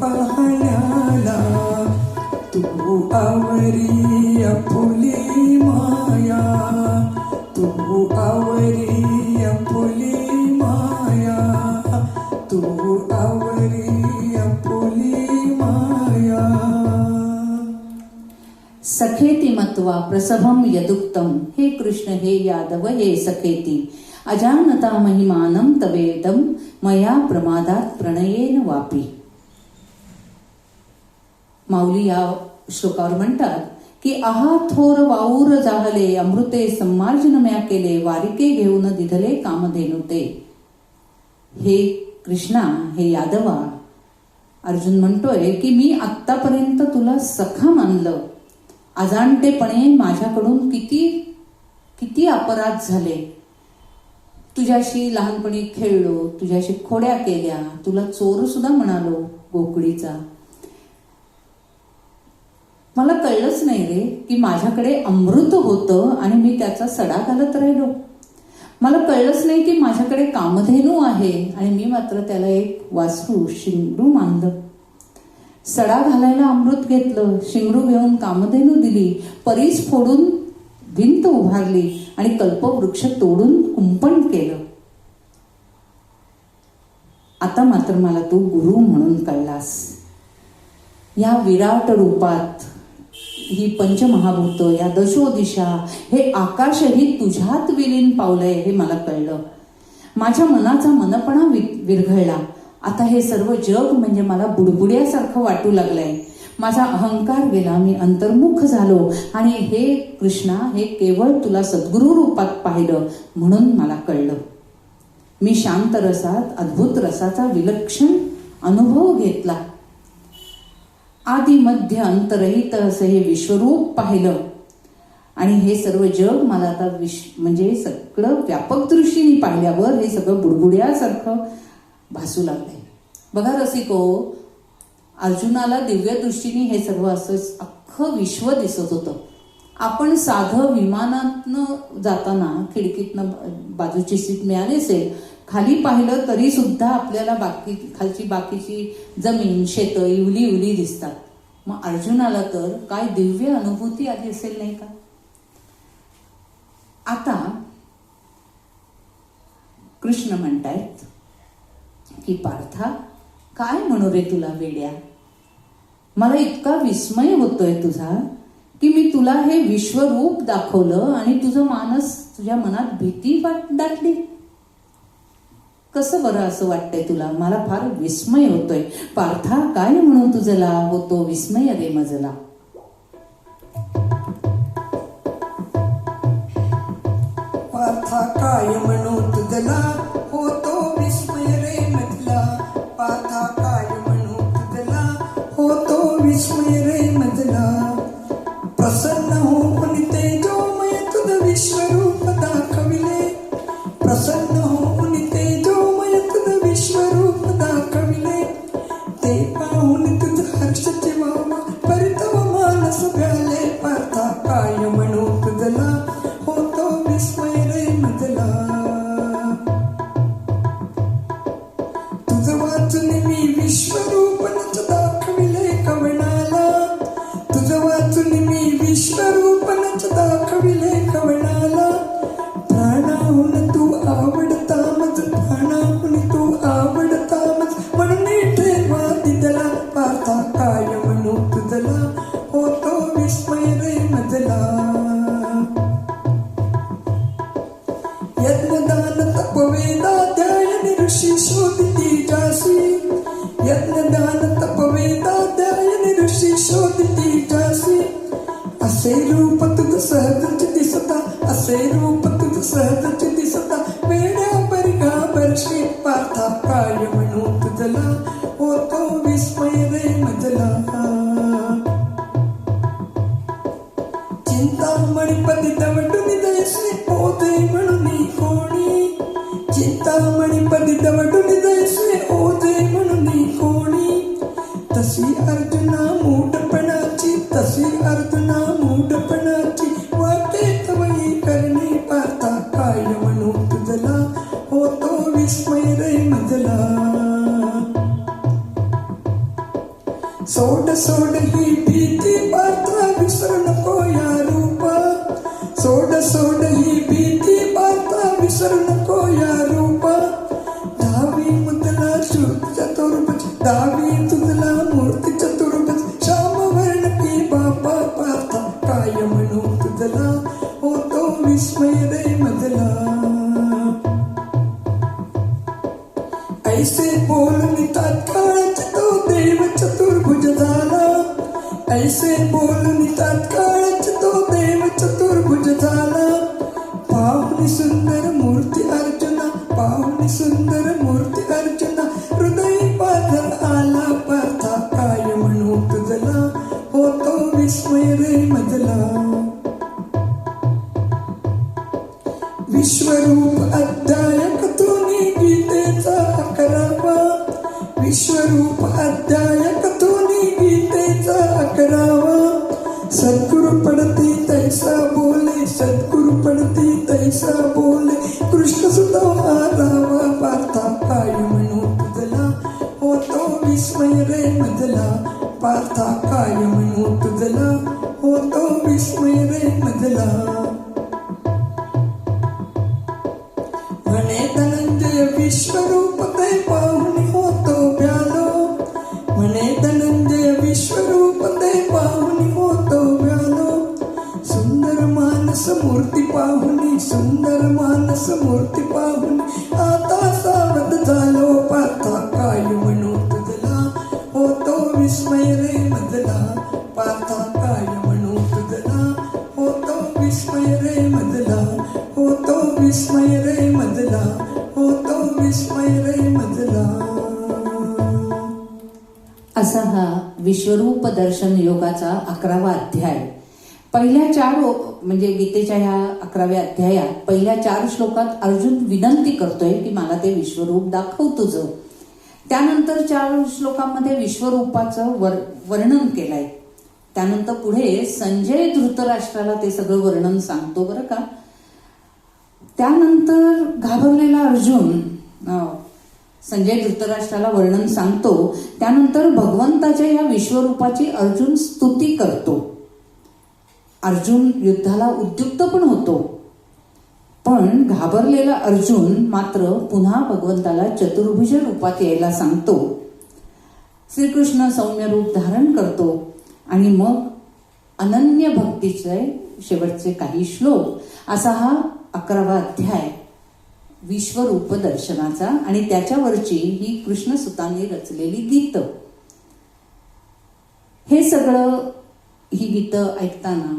Speaker 2: पाहण्याला, तू आवरी आपुली माया, तू आवरी आपुली माया, तू आवरी आपुली माया.
Speaker 1: सखेति मत्वा प्रसभम यदुक्तम, हे कृष्ण हे यादव हे सखेति, अजानता महिमानं तवेदम मया प्रमादात प्रणयेन वापी. माऊली या श्लोकावर म्हणतात की आहा थोर वाऊर जाहले, अमृते संमार्जन म्या केले, वारिके घेऊन दिधले कामधेनु ते. हे कृष्णा हे यादवा, अर्जुन म्हणतोय की मी आत्तापर्यंत तुला सखा मानलं, अजाणतेपणे माझ्याकडून किती किती अपराध झाले. तुझ्याशी लहानपणी खेळलो, तुझ्याशी खोड्या केल्या, तुला चोर सुद्धा म्हणालो गोकुळीचा. मला कळलंच नाही रे की माझ्याकडे अमृत होतं आणि मी त्याचा सडा घालत राहिलो. मला कळलंच नाही की माझ्याकडे कामधेनू आहे आणि मी मात्र त्याला एक वासरू शिंगरू मानलं. सडा घालायला अमृत घेतलं, शिंगरू घेऊन कामधेनू दिली, परीस फोडून भिंत उभारली आणि कल्पवृक्ष तोडून कुंपण केलं. आता मात्र मला तू गुरु म्हणून कळलास. या विराट रूपात ही पंचमहाभूत, या दशोदिशा, हे आकाशही तुझ्यात विलीन पावलंय हे मला कळलं. माझ्या मनाचा मनपणा विरघळला. आता हे सर्व जग म्हणजे मला बुडबुड्यासारखं वाटू लागलंय. माझा अहंकार गेला, मी अंतर्मुख झालो आणि हे कृष्णा हे केवळ तुला सद्गुरु रूपात पाहिलं म्हणून मला कळलं. मी शांत रसात अद्भुत रसाचा विलक्षण अनुभव घेतला. आदि मध्य अंतरहित असं हे विश्वरूप पाहिलं आणि हे सर्व जग मला आता म्हणजे सगळं व्यापक दृष्टीने पाहिल्यावर हे सगळं बुडबुड्यासारखं भासू लागलंय. बघा रसिको, अर्जुनाला दिव्य दृष्टीने हे सर्व असंच अख्खं विश्व दिसत होतं. आपण साधं विमानातनं जाताना खिडकीतनं बाजूची सीट मिळाली असेल, खाली पाहिलं तरी सुद्धा आपल्याला खालची बाकीची जमीन शेतं इवली इवली दिसतात. मग अर्जुनाला तर काय दिव्य अनुभूती आली असेल नाही का. आता कृष्ण म्हणतायत की पार्था काय म्हणू रे तुला वेड्या, मला इतका विस्मय होतोय तुझा की मी तुला हे विश्वरूप दाखवलं आणि तुझ्या मनात भीती दाटली. कसं बरं असं वाटतंय तुला, मला फार विस्मय होतोय. पार्था काय म्हणू तुझला होतो विस्मय रे मजला.
Speaker 2: पार्था काय म्हणू तुझला होतो विस्मय रे मजला. पार्था काय म्हणू तुझला होतो विस्मय रे मजला. प्रसन्न होऊन तेजोमय तुझ विश्वरूप दाखविले. प्रसन्न होऊन तेजोमय तुझ विश्वरूप दाखविले. ते पाहून तुझ हर्ष जिवावा परतव मानस भ्याले. पार्था काय म्हणू तुझला होतो विस्मय रे मजला. शोधती जासी. असे रूप तुझ सहजच दिसता, असे रूप तुझ सहजच दिसता. वेड्या बरगा बरशी पार्था काय म्हणू तुझला, होतो विस्मय रे मजला. चिंतामणी पदी दवटून जैसे ओझे म्हणून कोणी, चिंतामणी पदी दवटून जैसे ओझे म्हणून कोणी. तशी अर्जुना मूढपणाची, तशी अर्जुना मूढपणाची. वाटे तवई करणी पार्था काय म्हणू तुझला, होतो विस्मय रे मजला. सोड सोड ही भीती पार्था विसरू नको या रूपा. सोड सोड ही भीती पार्था विसरू नको या रूपा. दहावी मुदला शुद्ध चतुर्भुज, दहावी तुझला मूर्ती चतुर्भुज. श्याम वर्ण की बाबा पार्था काय म्हणू तुझला, होतो विस्मय रे मजला. ऐसे बोलून तात्काळच तो देव चतुर्भुज झाला. ऐसे बोलून तात्काळच तो देव चतुर्भुज झाला. पाहुणी सुंदर मूर्ती अर्जुना, पाहुणी सुंदर मूर्ती अर्जुना. हृदय पाझर आला पार्था काय म्हणू तुझला, होतो विस्मय रे मजला. विश्वरूप अध्याय कथोनी गीतेचा 11वा. विश्वरूप अध्याय कथोनी गीतेचा 11वा. सद्गुरु पडती तैसा बोले, सद्गुरु पडती तैसा बोले. कृष्ण सुद्धा आरावा पार्था काय म्हणू तुझला, होतो विस्मय रे मजला. पार्था काय म्हणू तुझला, होतो विस्मय रे मजला. म्हणे धनंजय विश्वरूप ते पाहुणी होतो व्यालो. म्हणे धनंजय विश्वरूप ते पाहुणी होतो व्यालो. सुंदर मानस मूर्ती पाहुणी, सुंदर मानस मूर्ती पाहुणी. आता सावध झालो पार्था काय म्हणू तुझला, होतो विस्मय रे मजला. पार्था काय म्हणू तुझला, होतो विस्मय रे मजला. होतो विस्मय रे मजला, होतो विस्मय रे मजला.
Speaker 1: असा हा विश्वरूप दर्शन योगाचा 11वा अध्याय. पहिल्या 4 म्हणजे गीतेच्या ह्या 11व्या अध्यायात पहिल्या 4 श्लोकात अर्जुन विनंती करतोय की मला ते विश्वरूप दाखव तुझं. त्यानंतर 4 श्लोकांमध्ये विश्वरूपाचं वर्णन केलंय. त्यानंतर पुढे संजय धृतराष्ट्राला ते सगळं वर्णन सांगतो बरं का. त्यानंतर घाबरलेला अर्जुन संजय धृतराष्ट्राला वर्णन सांगतो. त्यानंतर भगवंताच्या या विश्वरूपाची अर्जुन स्तुती करतो. अर्जुन युद्धाला उद्युक्त पण होतो, पण घाबरलेला अर्जुन मात्र पुन्हा भगवंताला चतुर्भुज रूपात यायला सांगतो. श्रीकृष्ण सौम्य रूप धारण करतो आणि मग अनन्य भक्तीचे शेवटचे काही श्लोक असा हा 11वा अध्याय विश्वरूप दर्शनाचा. आणि त्याच्यावरची ही कृष्णसुतांनी रचलेली गीतं. हे सगळं ही गीतं ऐकताना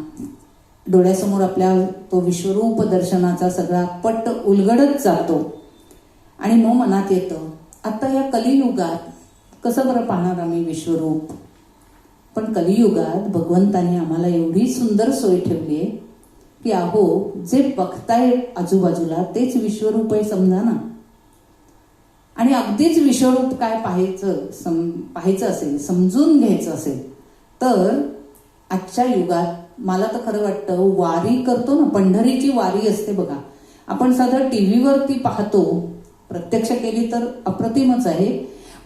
Speaker 1: डोळ्यासमोर आपल्या तो विश्वरूप दर्शनाचा सगळा पट उलगडत जातो. आणि मग मनात येतं आता या कलियुगात कसं बरं पाहणार आम्ही विश्वरूप. पण कलियुगात भगवंताने आम्हाला एवढी सुंदर सोय ठेवली आहे की अहो जे बघताय आजूबाजूला तेच विश्वरूप आहे समजा ना. आणि अगदीच विश्वरूप काय पाहायचं असेल, समजून घ्यायचं असेल तर आजच्या युगात मला तर खरं वाटतं वारी करतो ना, पंढरीची वारी असते बघा. आपण साधं टीव्हीवरती पाहतो, प्रत्यक्ष केली तर अप्रतिमच आहे.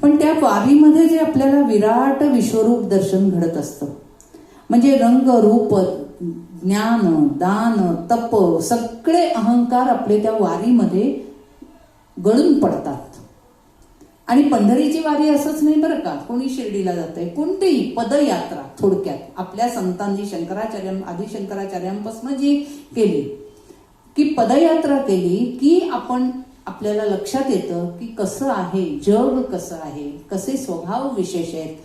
Speaker 1: पण त्या वारीमध्ये जे आपल्याला विराट विश्वरूप दर्शन घडत असतं, म्हणजे रंग रूप ज्ञान दान तप सगळे अहंकार आपले त्या वारीमध्ये गळून पडतात. आणि पंढरीची वारी असंच नाही बरं का. कोणी शिर्डीला जातंय, कोणतीही पदयात्रा थोडक्यात आपल्या संतांनी आदी शंकराचार्यांपासून जी केली की पदयात्रा केली की आपल्याला लक्षात येतं की कसं आहे जग, कसं आहे, कसे स्वभाव विशेष आहेत,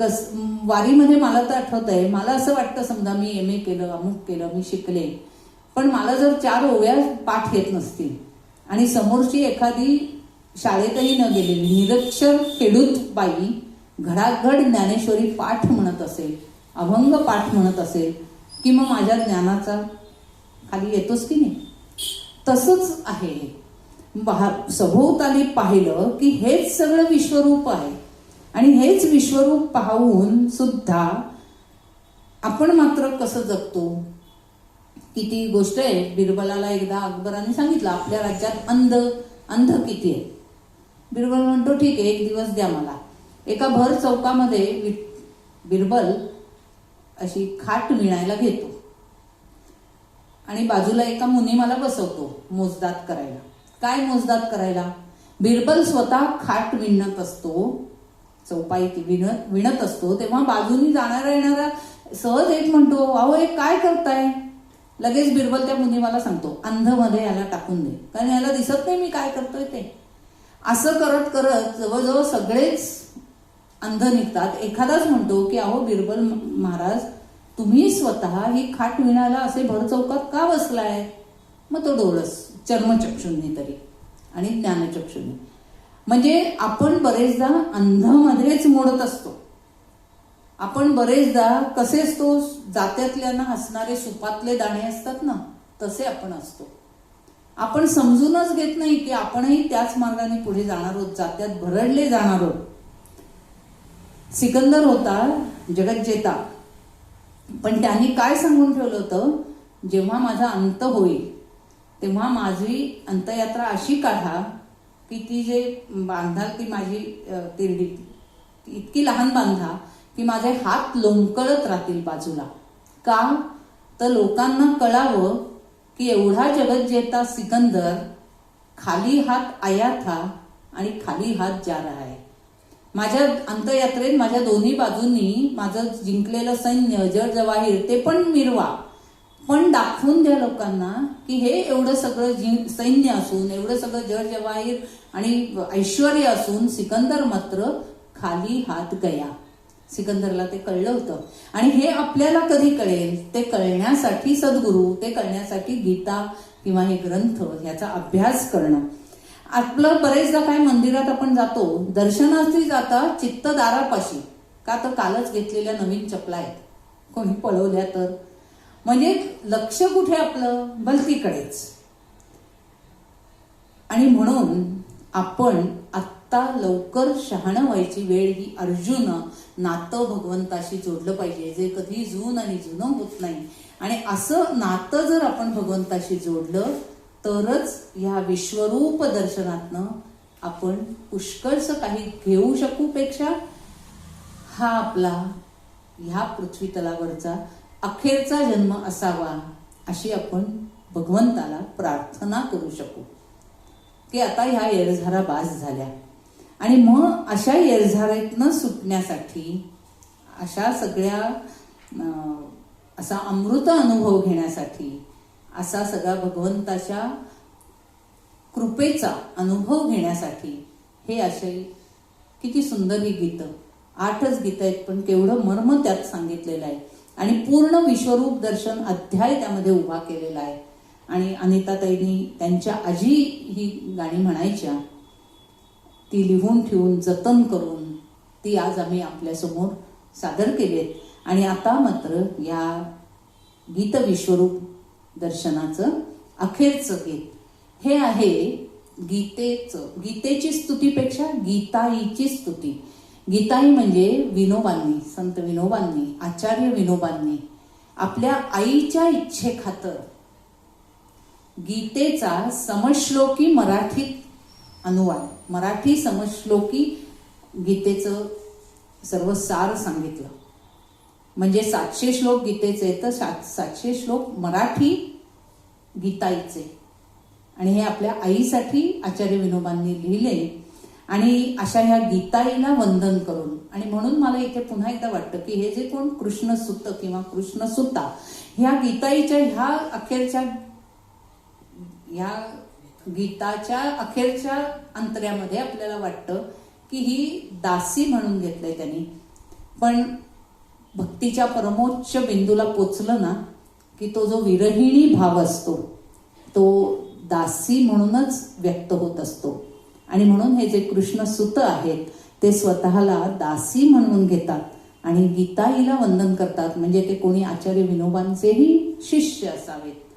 Speaker 1: वारीमध्ये मला तर आठवत आहे, मला असं वाटतं समजा मी MA केलं, अमुक केलं, मी शिकले, पण मला जर 4 ओव्या पाठ येत नसतील आणि समोरची एखादी शाळेतही न गेलेली निरक्षर खेडूत बाई घडाघड ज्ञानेश्वरी पाठ म्हणत असेल, अभंग पाठ म्हणत असेल, की मग माझ्या ज्ञानाचा खाली येतोच की नाही. तसंच आहे, सभोवताली पाहिलं की हेच सगळं विश्वरूप आहे आणि हेच विश्वरूप पाहून सुद्धा आपण मात्र कसं जगतो. किती गोष्ट आहे. बिरबलाला एकदा अकबराने सांगितलं आपल्या राज्यात अंध किती आहे. बिरबल म्हणतो ठीक आहे, एक दिवस द्या मला. एका भर चौकामध्ये बिरबल अशी खाट विणायला घेतो आणि बाजूला एका मुनिमाला बसवतो मोजदात करायला. काय मोजदात करायला? बिरबल स्वतः खाट विणत असतो, चौपाई विणत असतो, तेव्हा बाजूनी जाणारा येणारा सहज एक म्हणतो, अहो एक काय करताय? लगेच बिरबल त्या मुनिमाला सांगतो, अंधमध्ये याला टाकून दे, कारण याला दिसत नाही मी काय करतोय ते. असं करत करत जवळजवळ सगळेच अंध निघतात. एखादाच म्हणतो की अहो बिरबल महाराज, तुम्ही स्वतः ही खाट विणायला असे भर चौकात का बसलाय? मग तो डोळस चर्मचक्षुंनी तरी आणि ज्ञानचक्षुंनी. म्हणजे आपण बरेचदा अंधमध्येच मोडत असतो. आपण बरेचदा कसे असतो, जात्यातल्यांना हसणारे सुपातले दाणे असतात ना, तसे आपण असतो. आपण समजूनच घेत नाही की आपणही त्याच मार्गाने पुढे जाणार आहोत, जात्यात भरडले जाणार आहोत. सिकंदर होता जगज्जेता, पण त्यांनी काय सांगून ठेवलं होतं, जेव्हा माझा अंत होईल तेव्हा माझी अंतयात्रा अशी काढा की ती जे बांधाल ती माझी तिरडी इतकी लहान बांधा की माझे हात लोंबकळत राहतील बाजूला. का? तर लोकांना कळावं की एवढा जगज्जेता सिकंदर खाली हात आया था आणि खाली हात जा रहा है. माझ्या अंतयात्रेत माझ्या दोन्ही बाजूंनी माझं जिंकलेलं सैन्य जड जवाहीर ते पण मिरवा, पण दाखवून द्या लोकांना की हे एवढं सगळं सैन्य असून, एवढं सगळं जड जवाहीर आणि ऐश्वर असून सिकंदर मात्र खाली हात गया. सिकंदरला ते कळलं होतं. आणि हे आपल्याला कधी कळेल? ते कळण्यासाठी सद्गुरू, ते कळण्यासाठी गीता किंवा हे ग्रंथ ह्याचा अभ्यास करणं. आपलं बरेचदा काय, मंदिरात आपण जातो, दर्शनार्थी जाता चित्त दारापाशी, का तर कालच घेतलेल्या नवीन चपला आहेत, कोणी पळवल्या तर. म्हणजे लक्ष कुठे आपलं? भलतीकडेच. आणि म्हणून आपण आत्ता लवकर शहाणं व्हायची वेळ ही. अर्जुन नातं भगवंताशी जोडलं पाहिजे, जे कधी जून आणि जुनं होत नाही. आणि असं नातं जर आपण भगवंताशी जोडलं तरच ह्या विश्वरूप दर्शनातनं आपण पुष्कळसं काही घेऊ शकू. पेक्षा हा आपला ह्या पृथ्वी तलावरचा अखेरचा जन्म असावा अशी आपण भगवंताला प्रार्थना करू शकू की आता ह्या येरझारा बास झाल्या. आणि मग अशा येरझारेतनं सुटण्यासाठी, अशा सगळ्या असा अमृत अनुभव घेण्यासाठी, असा सगळा भगवंताच्या कृपेचा अनुभव घेण्यासाठी हे असे किती सुंदर ही गीतं. 8च गीतं आहेत, पण केवढं मर्म त्यात सांगितलेलं आहे. आणि पूर्ण विश्वरूप दर्शन अध्याय त्यामध्ये उभा केलेला आहे. आणि अनिताताईंनी त्यांच्या आजी ही गाणी म्हणायच्या, ती लिहून ठेवून जतन करून ती आज आम्ही आपल्यासमोर सादर केली आहेत. आणि आता मात्र या गीत विश्वरूप दर्शनाचं अखेरचं गीत हे आहे गीतेचं. गीतेची स्तुतीपेक्षा गीताईची स्तुती. गीताई म्हणजे विनोबांनी, संत विनोबांनी, आचार्य विनोबांनी आपल्या आईच्या इच्छेखातर गीतेचा समश्लोकी मराठीत अनुवाद, मराठी समश्लोकी गीतेचं सर्व सार सांगितलं. म्हणजे 700 श्लोक गीतेचे, तर 700 श्लोक मराठी गीताईचे. आणि हे आपल्या आईसाठी आचार्य विनोबांनी लिहिले. आणि अशा ह्या गीताईला वंदन करून, आणि म्हणून मला इथे पुन्हा एकदा वाटतं की हे जे कोण कृष्णसुत किंवा कृष्णसुता ह्या गीताईच्या ह्या अखेरच्या, ह्या गीताच्या अखेरच्या अंतऱ्यामध्ये आपल्याला वाटतं की ही दासी म्हणून घेतलंय त्यांनी. पण भक्तीच्या परमोच्च बिंदूला पोचलं ना की तो जो विरहिणी भाव असतो तो दासी म्हणूनच व्यक्त होत असतो. आणि म्हणून हे जे कृष्ण सुत आहेत ते स्वतःला दासी म्हणून घेतात आणि गीताईला वंदन करतात. म्हणजे ते कोणी आचार्य विनोबांचेही शिष्य असावेत,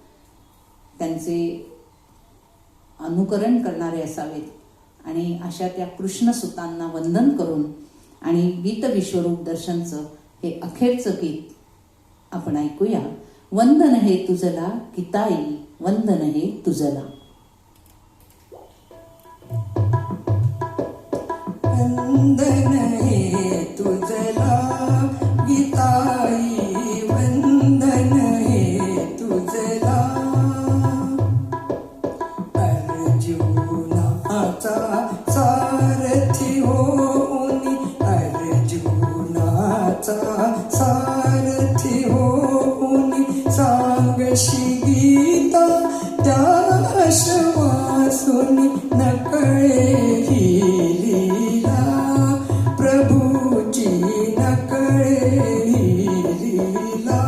Speaker 1: त्यांचे अनुकरण करणारे असावेत आणि अशा त्या कृष्णसुतांना वंदन करून आणि गीत विश्वरूप दर्शनचं हे अखेरचं गीत आपण ऐकूया. वंदन हे तुझला गीताई, वंदन हे तुझला.
Speaker 2: वंदन हे तुझला गीताई, वंदन हे तुझला. अर्जुनाचा सारथी होऊनी, अर्जुनाचा सारथी होऊनी सांगशी गीता त्या श्वासुनी. नकळे ही लीला प्रभूची, नकळे ही लीला.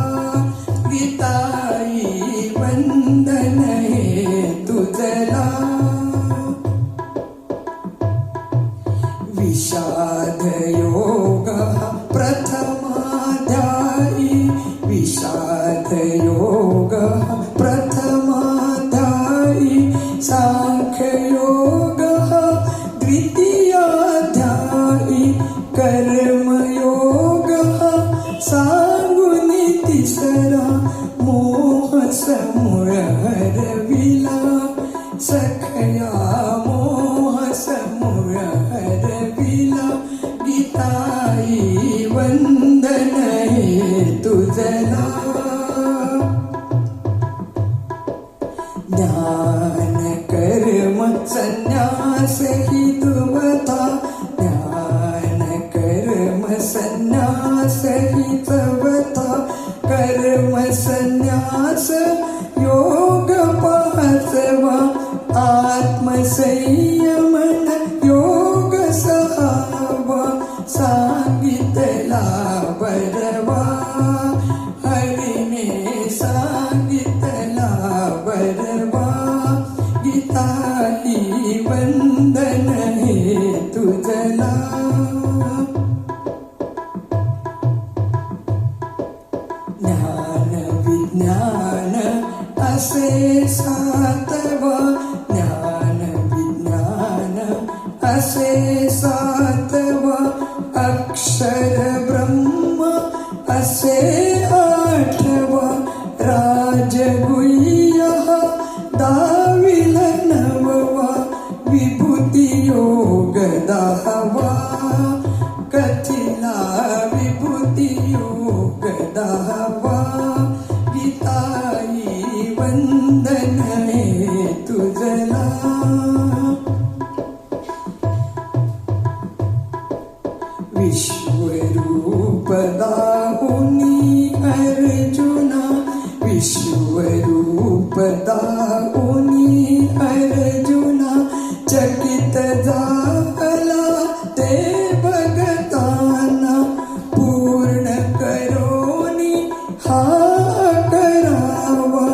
Speaker 2: गीताई वंदन हे तुझला. विषाद योग प्रथमाध्यायी, विषाद योग प्रथमाध्यायी. सांख्य योग द्वितीयाध्यायी. कर्मयोग सांगुनी तिसरा. मोह समूळ हरविला सखया, मोह समूळ हरविला. गीताई वंदन हे तुझला. ज्ञान कर्म संन्यास ही दुवता, ज्ञान कर्म संन्यास ही चवता. कर्म संन्यास योग पाचवा. आत्मसंयमन योग सहावा. सांगितला बरवा हरिने, सांगितला बरवा. गीताई वंदन हे तुझला. ज्ञान विज्ञान असे सातवा, ज्ञान विज्ञान असे सातवा. अक्षर ब्रह्म असे आठवा. राजगुह्य दाविल नववा. विभूती योग दहावा. कथिला विभूती योग दहावा. गीताई वंदन हे तुझला. विश्वरूप दाहुनी अर्जुना, विश्वरूप दाहुनी अर्जुना. चकित झाला ते बघताना, पूर्ण करोनी हा करावा.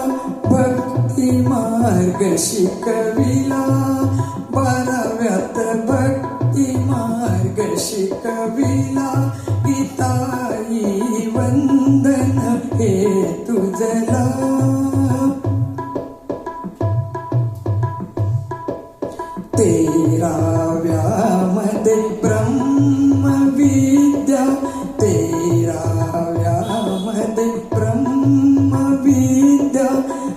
Speaker 2: भक्ती मार्ग शिकविला, 12व्यात भक्ती मार्ग शिकविला. गीताई वंदन हे तुझला. तेराव्यामध्ये ब्रह्मविद्या, तेराव्यामध्ये ब्रह्मविद्या.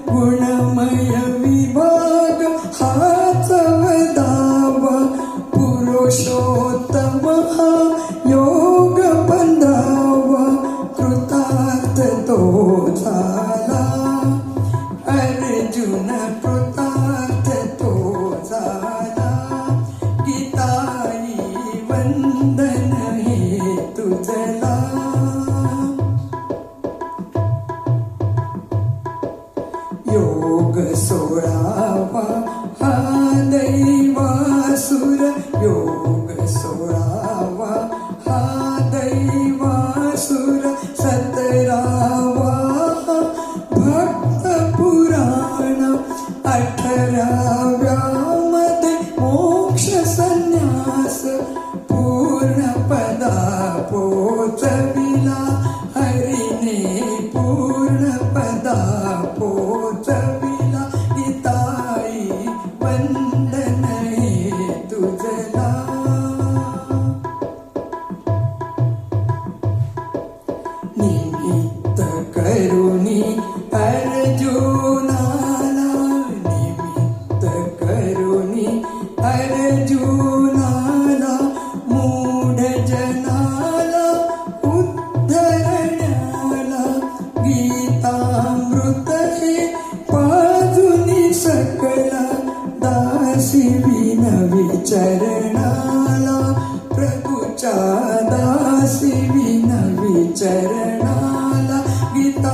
Speaker 2: गुणमय विभाग हा 14वा. पुरुषोत्तम हा योग 15वा. कृतार्थ तो झाला.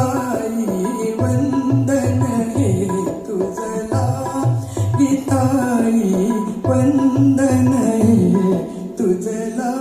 Speaker 2: गीताई वंदन हे तुझला गीताई वंदन हे तुझला